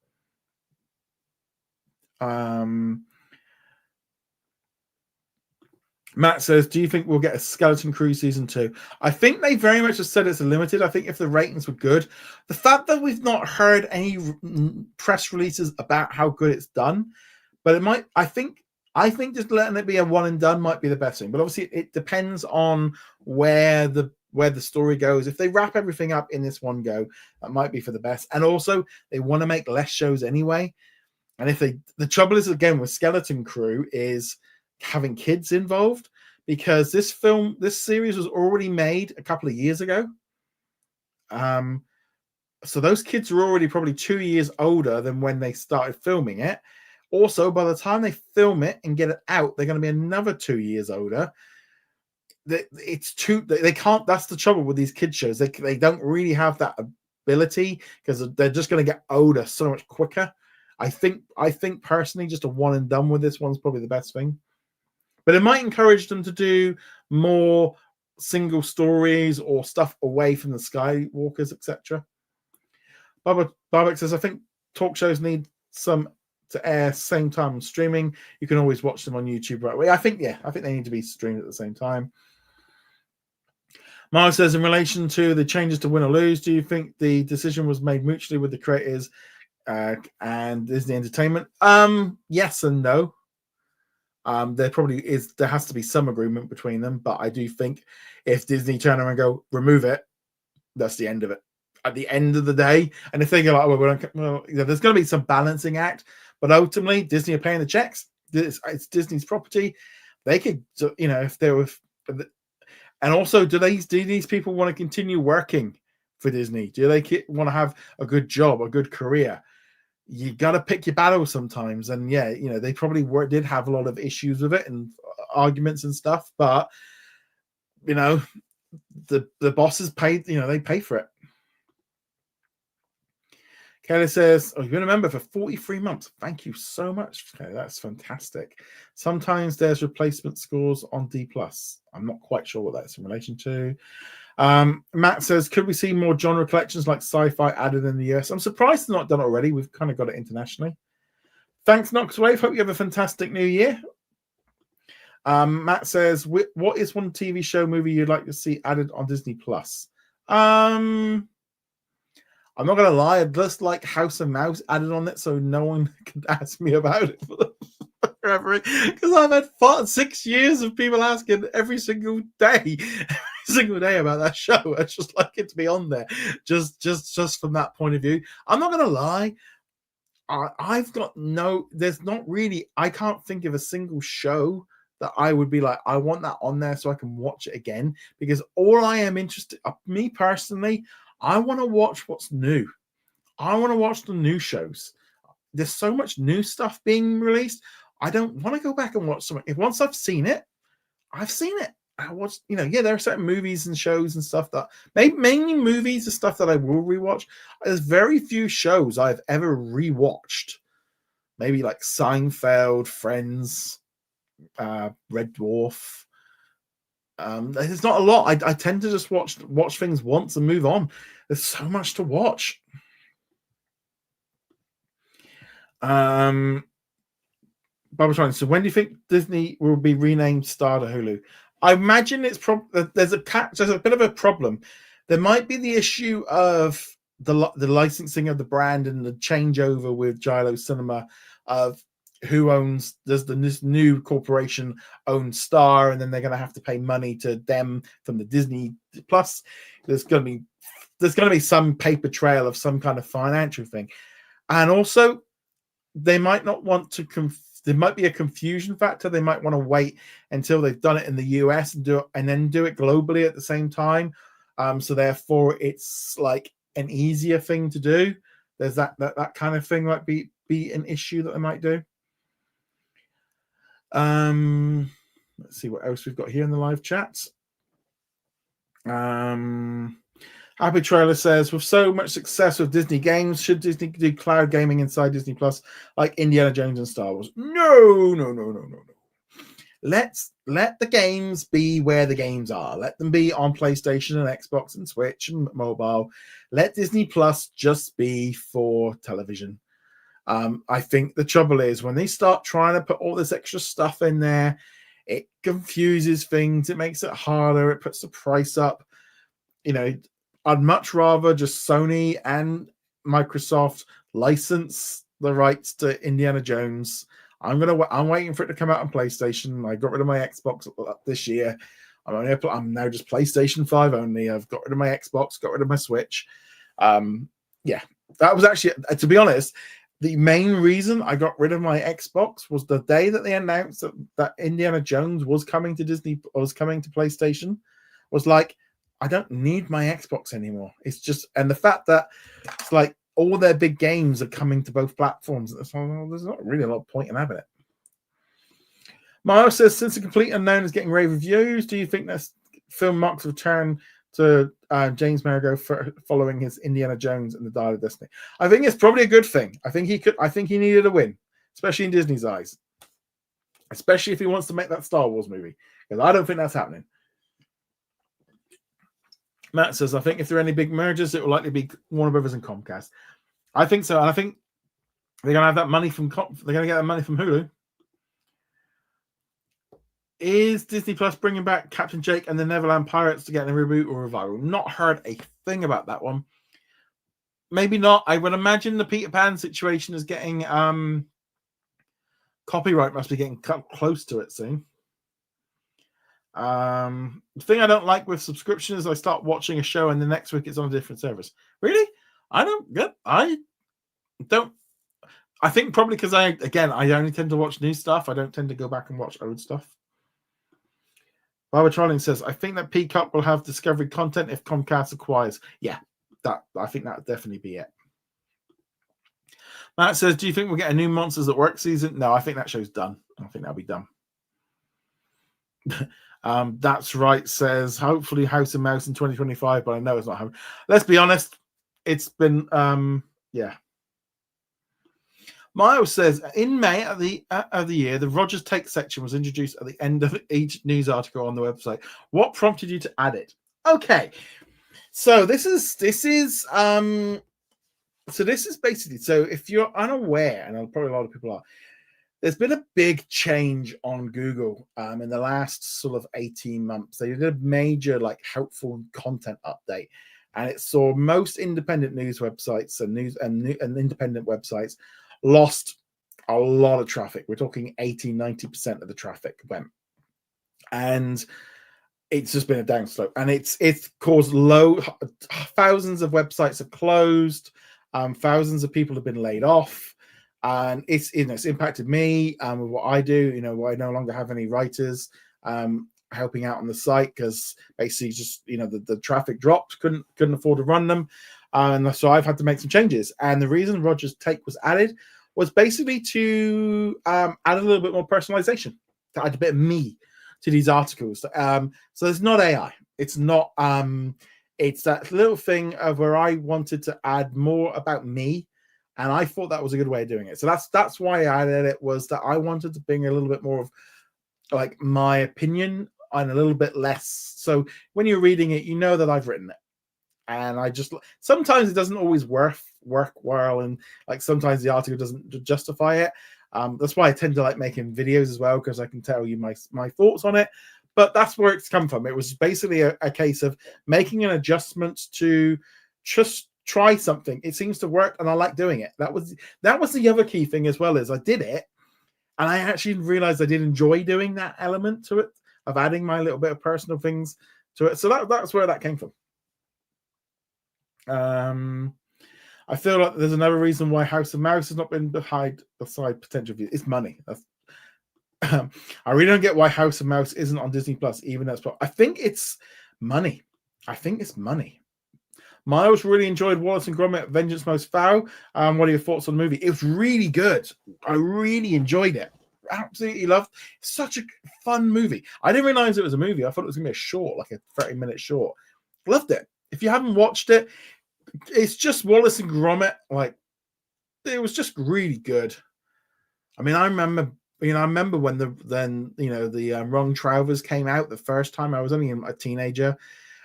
Matt says, do you think we'll get a Skeleton Crew season 2? I think they very much have said it's a limited. I think if the ratings were good, the fact that we've not heard any press releases about how good it's done, but it might, I think just letting it be a one and done might be the best thing. But obviously it depends on where the story goes. If they wrap everything up in this one go, that might be for the best. And also they want to make less shows anyway. And if the trouble is again with Skeleton Crew is having kids involved, because this series was already made a couple of years ago. So those kids were already probably 2 years older than when they started filming it. Also, by the time they film it and get it out, they're going to be another 2 years older. They can't. That's the trouble with these kid shows. They don't really have that ability because they're just going to get older so much quicker. I think personally, just a one and done with this one's probably the best thing. But it might encourage them to do more single stories or stuff away from the Skywalkers, etc. Babak says, I think talk shows need some to air same time on streaming. You can always watch them on YouTube right away. I think they need to be streamed at the same time. Mara says, in relation to the changes to Win or Lose, do you think the decision was made mutually with the creators and Disney Entertainment? Yes and no. There has to be some agreement between them, but I do think if Disney turn around and go remove it, that's the end of it. At the end of the day, and if they go like, there's going to be some balancing act, but ultimately Disney are paying the checks. It's Disney's property. They could, if they were, and also, do these people want to continue working for Disney? Do they want to have a good job, a good career? You got to pick your battles sometimes, and they probably did have a lot of issues with it and arguments and stuff, but the bosses paid. They pay for it. Kelly says, you've been a member for 43 months. Thank you so much, Kelly. That's fantastic. Sometimes there's replacement scores on D+. I'm not quite sure what that's in relation to. Matt says, could we see more genre collections like sci-fi added in the US? I'm surprised it's not done already. We've kind of got it internationally. Thanks, Knoxwave. Hope you have a fantastic new year. Matt says, what is one TV show movie you'd like to see added on Disney+? I'm not going to lie, I just like House of Mouse added on it so no one can ask me about it forever. Because I've had 6 years of people asking every single day about that show. I just like it to be on there, just from that point of view. I'm not going to lie, there's not really, I can't think of a single show that I would be like, I want that on there so I can watch it again. Because all I am interested, me personally, I want to watch what's new. I want to watch the new shows. There's so much new stuff being released. I don't want to go back and watch something. If once I've seen it, I've seen it. I watch, there are certain movies and shows and stuff that mainly movies and stuff that I will rewatch. There's very few shows I've ever rewatched. Maybe like Seinfeld, Friends, Red Dwarf. There's not a lot. I tend to just watch things once and move on. There's so much to watch. Barbara Trying. So when do you think Disney will be renamed Star to Hulu? I imagine there's a bit of a problem. There might be the issue of the licensing of the brand and the changeover with Gyro Cinema of who owns, does this new corporation own Star, and then they're going to have to pay money to them from the Disney Plus. There's going to be some paper trail of some kind of financial thing, and also they might not want to. There might be a confusion factor. They might want to wait until they've done it in the US and then do it globally at the same time. So therefore, it's like an easier thing to do. There's that kind of thing might be an issue that they might do. Let's see what else we've got here in the live chats. Happy Trailer says, with so much success with Disney games, should Disney do cloud gaming inside Disney Plus like Indiana Jones and Star Wars? No. Let the games be where the games are. Let them be on PlayStation and Xbox and Switch and mobile. Let Disney Plus just be for television. I think the trouble is when they start trying to put all this extra stuff in there, it confuses things. It makes it harder. It puts the price up. I'd much rather just Sony and Microsoft license the rights to Indiana Jones. I'm waiting for it to come out on PlayStation. I got rid of my Xbox this year. I'm now just PlayStation 5 only. I've got rid of my Xbox, got rid of my Switch. That was actually, to be honest, the main reason I got rid of my Xbox was the day that they announced that Indiana Jones was coming to Disney, or was coming to PlayStation, was like, I don't need my Xbox anymore. It's just, and the fact that it's like all their big games are coming to both platforms, so there's not really a lot of point in having it. Miles says, since The Complete Unknown is getting rave reviews, do you think this film marks a return to James Mangold following his Indiana Jones and the Dial of Destiny? I think it's probably a good thing. I think he needed a win, especially in Disney's eyes, especially if he wants to make that Star Wars movie, because I don't think that's happening. Matt says, I think if there are any big mergers, it will likely be Warner Brothers and Comcast. I think so. And I think they're going to have that money from they're going to get that money from Hulu. Is Disney Plus bringing back Captain Jake and the Neverland Pirates to get a reboot or revival? Not heard a thing about that one. Maybe not. I would imagine the Peter Pan situation is getting copyright must be getting close to it soon. The thing I don't like with subscription is I start watching a show and the next week it's on a different service. Really? I think probably because I only tend to watch new stuff. I don't tend to go back and watch old stuff. Barbara Trolling says, I think that Peacock will have Discovery content if Comcast acquires. Yeah, I think that would definitely be it. Matt says, do you think we'll get a new Monsters at Work season? No, I think that show's done. I think that'll be done. That's right, says, hopefully House of Mouse in 2025, but I know it's not happening. Let's be honest, it's been, yeah. Miles says, in May of the year, the Rogers Take section was introduced at the end of each news article on the website. What prompted you to add it? Okay, so this is basically, so if you're unaware, and probably a lot of people are, there's been a big change on Google in the last sort of 18 months. They did a major helpful content update, and it saw most independent news websites and independent websites lost a lot of traffic. We're talking 80-90% of the traffic went, and it's just been a downslope, and it's caused thousands of websites have closed, thousands of people have been laid off, and it's impacted me with what I do. I no longer have any writers helping out on the site because basically just the traffic dropped, couldn't afford to run them. And so I've had to make some changes. And the reason Rogers Take was added was basically to add a little bit more personalization, to add a bit of me to these articles. So it's not AI. It's not. It's that little thing of where I wanted to add more about me, and I thought that was a good way of doing it. So that's why I added it, was that I wanted to bring a little bit more of my opinion and a little bit less. So when you're reading it, that I've written it. And I just, sometimes it doesn't always work well, and sometimes the article doesn't justify it. That's why I tend to like making videos as well, because I can tell you my thoughts on it. But that's where it's come from. It was basically a case of making an adjustment to just try something. It seems to work, and I like doing it. That was the other key thing as well, is I did it, and I actually realized I did enjoy doing that element to it, of adding my little bit of personal things to it. So that's where that came from. I feel like there's another reason why House of Mouse has not been beside potential views. It's money. I really don't get why House of Mouse isn't on Disney Plus, even as I think it's money. Miles really enjoyed Wallace and Gromit: Vengeance Most Foul. What are your thoughts on the movie? It was really good. I really enjoyed it. Absolutely loved. Such a fun movie. I didn't realize it was a movie. I thought it was gonna be a short, like a 30-minute short. Loved it. If you haven't watched it, it's just Wallace and Gromit. It was just really good. I mean, I remember when the Wrong Trousers came out the first time. I was only a teenager,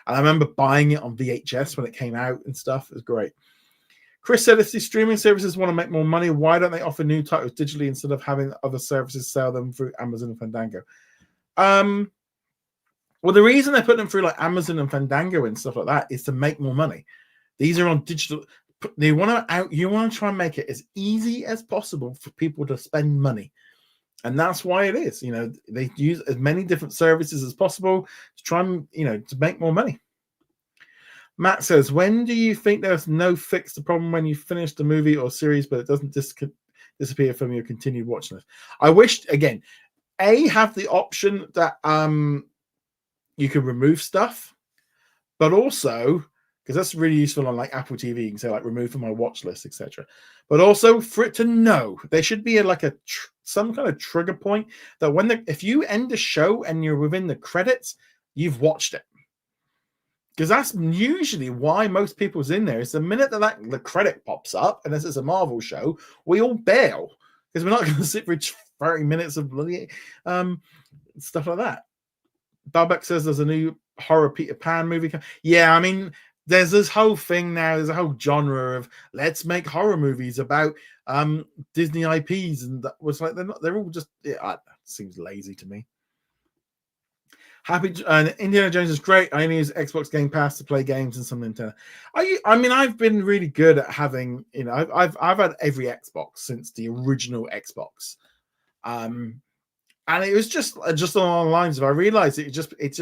and I remember buying it on VHS when it came out and stuff. It was great. Chris said, if these streaming services want to make more money, why don't they offer new titles digitally instead of having other services sell them through Amazon and Fandango? Well, the reason they put them through Amazon and Fandango and stuff like that is to make more money. These are on digital. You want to try and make it as easy as possible for people to spend money, and that's why it is. They use as many different services as possible to try and to make more money. Matt says, when do you think there's no fix the problem when you finish the movie or series, but it doesn't disappear from your continued watching list? I wish, again, have the option that you can remove stuff, but also, because that's really useful on like Apple TV, you can say like remove from my watch list, etc. But also for it to know, there should be some kind of trigger point that if you end the show and you're within the credits, you've watched it. Because that's usually why most people's in there. Is the minute that the credit pops up, unless it's a Marvel show, we all bail because we're not going to sit for 30 minutes of bloody stuff like that. Babak says there's a new horror Peter Pan movie. Yeah, I mean, there's this whole thing now. There's a whole genre of let's make horror movies about Disney IPs, and that was like they're all just it seems lazy to me. Indiana Jones is great. I only use Xbox Game Pass to play games and some Nintendo. I mean, I've been really good at having, I've had every Xbox since the original Xbox, and it was just along the lines of I realized it was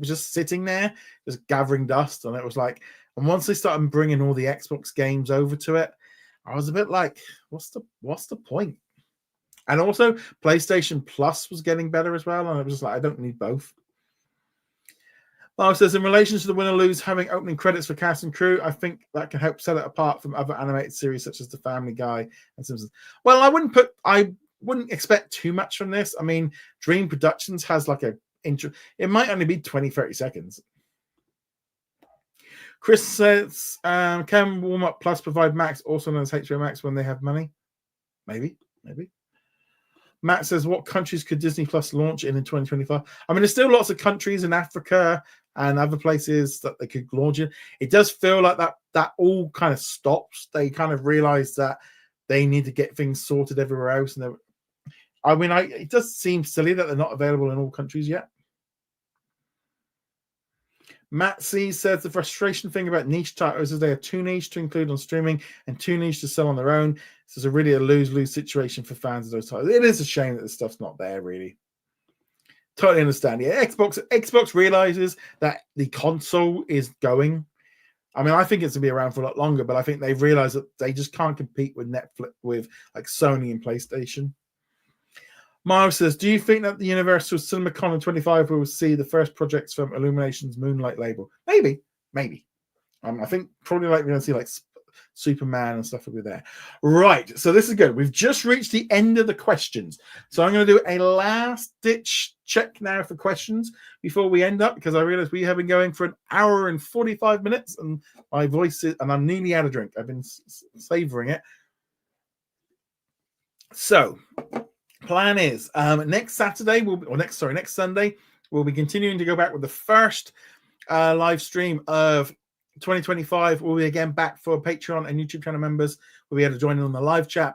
just sitting there, just gathering dust, and it was like, and once they started bringing all the Xbox games over to it, I was a bit like, what's the point? And also, PlayStation Plus was getting better as well, and it was just like, I don't need both. Mark says, in relation to the win or lose, having opening credits for cast and crew, I think that can help set it apart from other animated series such as The Family Guy and Simpsons. Well, I wouldn't expect too much from this. I mean, Dream Productions has like it might only be 20-30 seconds. Chris says, can Warm Up Plus provide Max, also known as HBO Max, when they have money? Maybe. Matt says, what countries could Disney Plus launch in 2025? I mean, there's still lots of countries in Africa and other places that they could launch in. It does feel like that all kind of stops. They kind of realize that they need to get things sorted everywhere else. And it does seem silly that they're not available in all countries yet. Matt C says the frustration thing about niche titles is they are too niche to include on streaming and too niche to sell on their own. This is a lose-lose situation for fans of those titles. It is a shame that this stuff's not there, really. Totally understand. Yeah, Xbox realizes that the console is going. I mean, I think it's going to be around for a lot longer, but I think they've realized that they just can't compete with Netflix, with like Sony and PlayStation. Miles says, do you think that the Universal CinemaCon in 25 will see the first projects from Illumination's Moonlight label? Maybe. I think probably like we're going to see like Superman and stuff will be there. Right. So this is good. We've just reached the end of the questions. So I'm going to do a last ditch check now for questions before we end up, because I realize we have been going for an hour and 45 minutes and my voice is, and I'm nearly out of drink. I've been savoring it. So plan is next Sunday we'll be continuing to go back with the first live stream of 2025. We'll be again back for Patreon and YouTube channel members. We'll be able to join in on the live chat,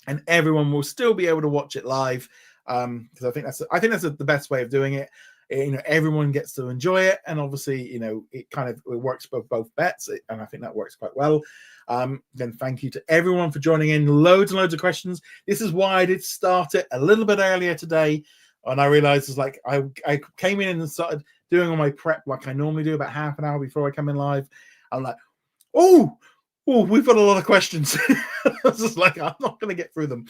and everyone will still be able to watch it live, because I think that's the best way of doing it. Everyone gets to enjoy it, and obviously it works both bets, and I think that works quite well. Then thank you to everyone for joining in. Loads and loads of questions. This is why I did start it a little bit earlier today, and I realized it's like I came in and started doing all my prep like I normally do about half an hour before I come in live. I'm like, oh, we've got a lot of questions. I was just like, I'm not going to get through them.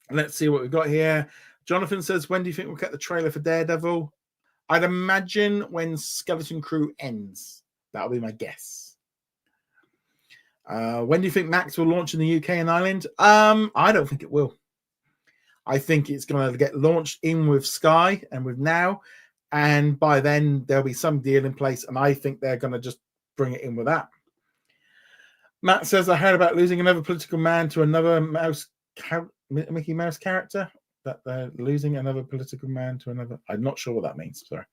Let's see what we've got here. Jonathan says, when do you think we'll get the trailer for Daredevil? I'd imagine when Skeleton Crew ends. That'll be my guess. When do you think Max will launch in the UK and Ireland? I don't think it will. I think it's going to get launched in with Sky and with Now, and by then there'll be some deal in place, and I think they're going to just bring it in with that. Matt says, I heard about losing another political man to another Mickey Mouse character. That they're losing another political man to another. I'm not sure what that means. Sorry.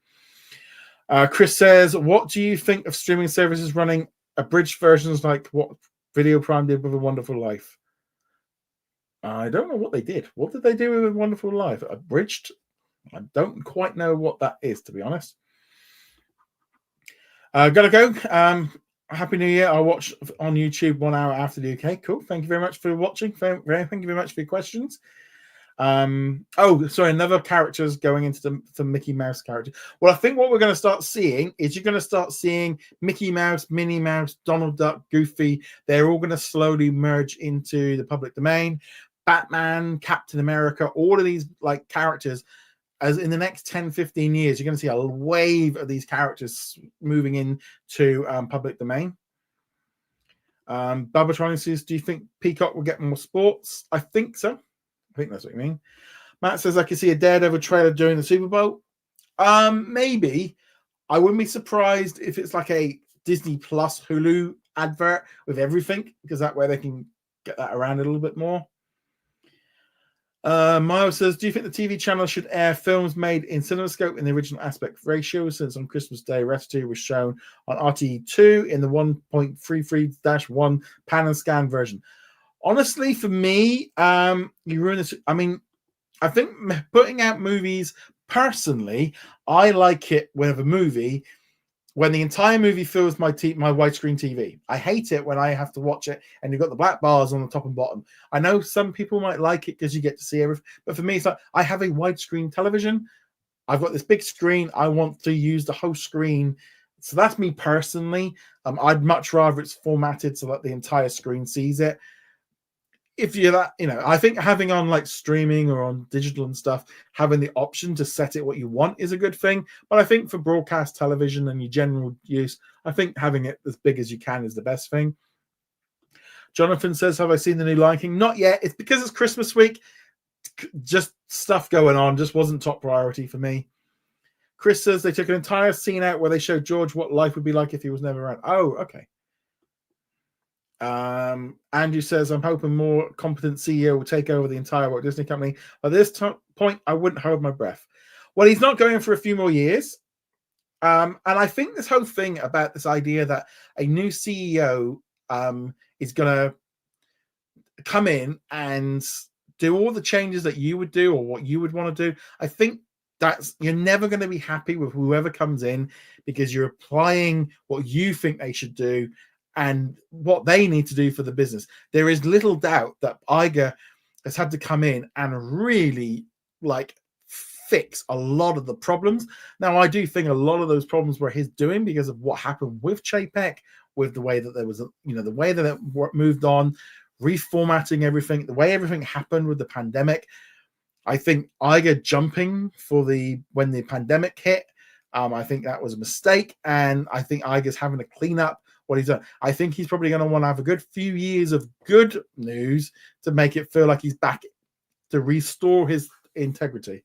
Chris says, what do you think of streaming services running abridged versions like what Video Prime did with A Wonderful Life? I don't know what they did. What did they do with A Wonderful Life? Abridged? I don't quite know what that is, to be honest. Gotta go. Happy New Year. I'll watch on YouTube 1 hour after the UK. Cool. Thank you very much for watching. Thank you very much for your questions. Oh, sorry, another character's going into the Mickey Mouse character. Well, I think what we're going to start seeing is you're going to start seeing Mickey Mouse, Minnie Mouse, Donald Duck, Goofy. They're all going to slowly merge into the public domain. Batman, Captain America, all of these like characters, as in the next 10, 15 years, you're going to see a wave of these characters moving into public domain. Babatron says, do you think Peacock will get more sports? I think so. I think that's what you mean. Matt says, I can see a Daredevil trailer during the Super Bowl. Maybe. I wouldn't be surprised if it's like a Disney Plus Hulu advert with everything, because that way they can get that around a little bit more. Miles says, do you think the TV channel should air films made in CinemaScope in the original aspect ratio, since on Christmas Day Rescue was shown on RTE2 in the 1.33-1 pan and scan version? Honestly, for me, you ruin this. I mean, I think putting out movies, personally, I like it when the entire movie fills my widescreen TV. I hate it when I have to watch it and you've got the black bars on the top and bottom. I know some people might like it because you get to see everything, but for me, it's like I have a widescreen television. I've got this big screen. I want to use the whole screen. So that's me personally. I'd much rather it's formatted so that the entire screen sees it. If you're that, I think having on like streaming or on digital and stuff, having the option to set it what you want is a good thing. But I think for broadcast television and your general use, I think having it as big as you can is the best thing. Jonathan says, have I seen the new Lion King? Not yet. It's because it's Christmas week. Just stuff going on. Just wasn't top priority for me. Chris says they took an entire scene out where they showed George what life would be like if he was never around. Oh, okay. Andrew says, I'm hoping more competent CEO will take over the entire Walt Disney Company. At this point, I wouldn't hold my breath. Well, he's not going for a few more years. And I think this whole thing about this idea that a new CEO is going to come in and do all the changes that you would do or what you would want to do, I think you're never going to be happy with whoever comes in, because you're applying what you think they should do and what they need to do for the business. There is little doubt that Iger has had to come in and really fix a lot of the problems. Now, I do think a lot of those problems were his doing because of what happened with Chapek, with the way that there was, the way that it moved on, reformatting everything, the way everything happened with the pandemic. I think Iger jumping when the pandemic hit, I think that was a mistake. And I think Iger's having to clean up what he's done. I think he's probably going to want to have a good few years of good news to make it feel like he's back, to restore his integrity.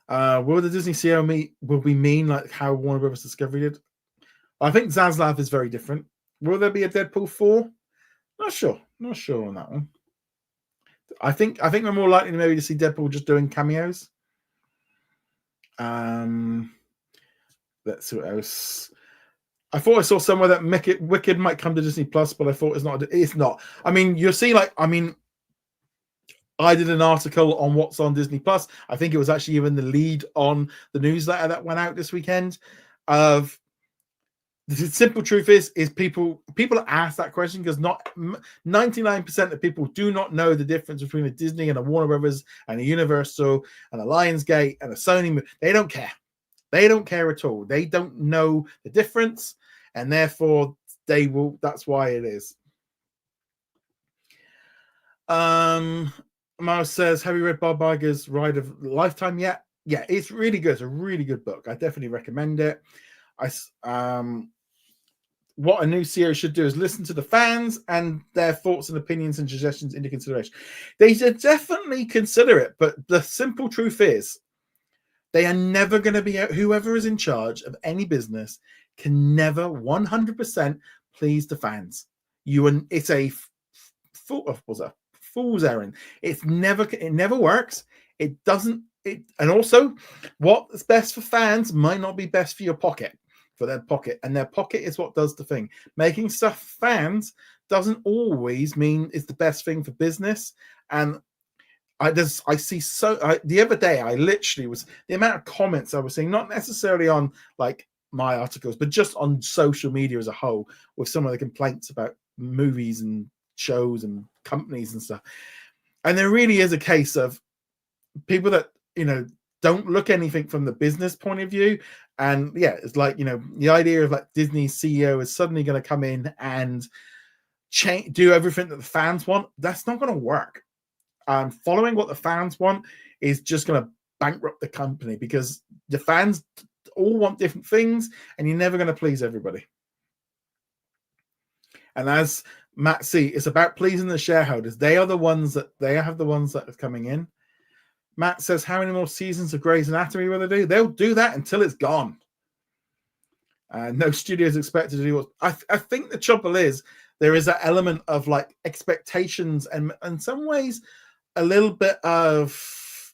Will the Disney CEO will be mean like how Warner Brothers Discovery did? I think Zaslav is very different. Will there be a Deadpool 4? Not sure on that one. I think we're more likely maybe to see Deadpool just doing cameos. Let's see what else. I thought I saw somewhere that Wicked might come to Disney Plus, but I thought it's not. It's not. I mean, you'll see. I did an article on what's on Disney Plus. I think it was actually even the lead on the newsletter that went out this weekend. Of the simple truth is people ask that question because 99% of people do not know the difference between a Disney and a Warner Brothers and a Universal and a Lionsgate and a Sony. They don't care. They don't care at all. They don't know the difference, and therefore they will. That's why it is. Miles says, have you read Bob Iger's Ride of a Lifetime yet? Yeah, it's really good. It's a really good book. I definitely recommend it. What a new CEO should do is listen to the fans and their thoughts and opinions and suggestions into consideration. They should definitely consider it, but the simple truth is they are never going to be, whoever is in charge of any business can never 100% please the fans. It's a fool's errand. It never works. It doesn't. And also, what's best for fans might not be best for your pocket, for their pocket, and their pocket is what does the thing. Making stuff fans doesn't always mean it's the best thing for business. And I see the other day I literally was the amount of comments I was seeing, not necessarily on my articles, but just on social media as a whole, with some of the complaints about movies and shows and companies and stuff. And there really is a case of people that, don't look anything from the business point of view. And yeah, it's like, the idea of like Disney's CEO is suddenly going to come in and do everything that the fans want. That's not going to work. Following what the fans want is just going to bankrupt the company, because the fans all want different things and you're never going to please everybody. And as Matt C, it's about pleasing the shareholders. They have the ones that are coming in. Matt says, how many more seasons of Grey's Anatomy will they do? They'll do that until it's gone. No studio is expected to do what I think the trouble is, there is that element of like expectations and in some ways a little bit of,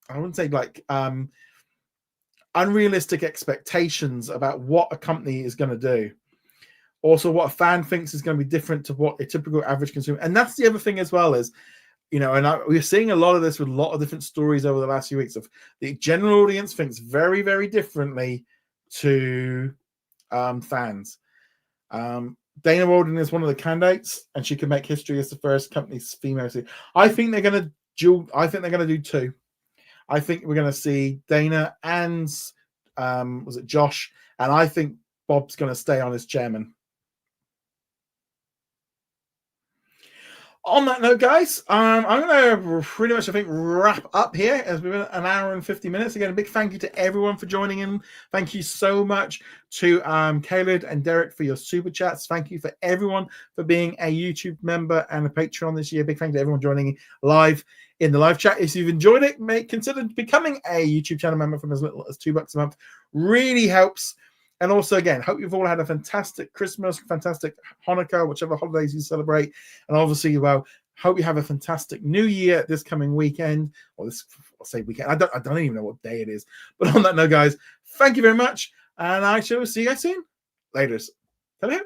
I wouldn't say like unrealistic expectations about what a company is going to do. Also, what a fan thinks is going to be different to what a typical average consumer. And that's the other thing as well is, we're seeing a lot of this with a lot of different stories over the last few weeks of the general audience thinks very, very differently to fans. Dana Walden is one of the candidates, and she could make history as the first company's female CEO. I think they're going to do two. I think we're going to see Dana and was it Josh, and I think Bob's going to stay on as chairman. On that note, guys, I'm going to pretty much, I think, wrap up here as we've been an hour and 50 minutes. Again, a big thank you to everyone for joining in. Thank you so much to Caleb and Derek for your super chats. Thank you for everyone for being a YouTube member and a Patreon this year. Big thank you to everyone joining live in the live chat. If you've enjoyed it, consider becoming a YouTube channel member from as little as $2 a month. Really helps. And also, again, hope you've all had a fantastic Christmas, fantastic Hanukkah, whichever holidays you celebrate. And obviously, hope you have a fantastic New Year this coming weekend. Or I'll say weekend. I don't even know what day it is. But on that note, guys, thank you very much. And I shall see you guys soon. Laters. Ta-da.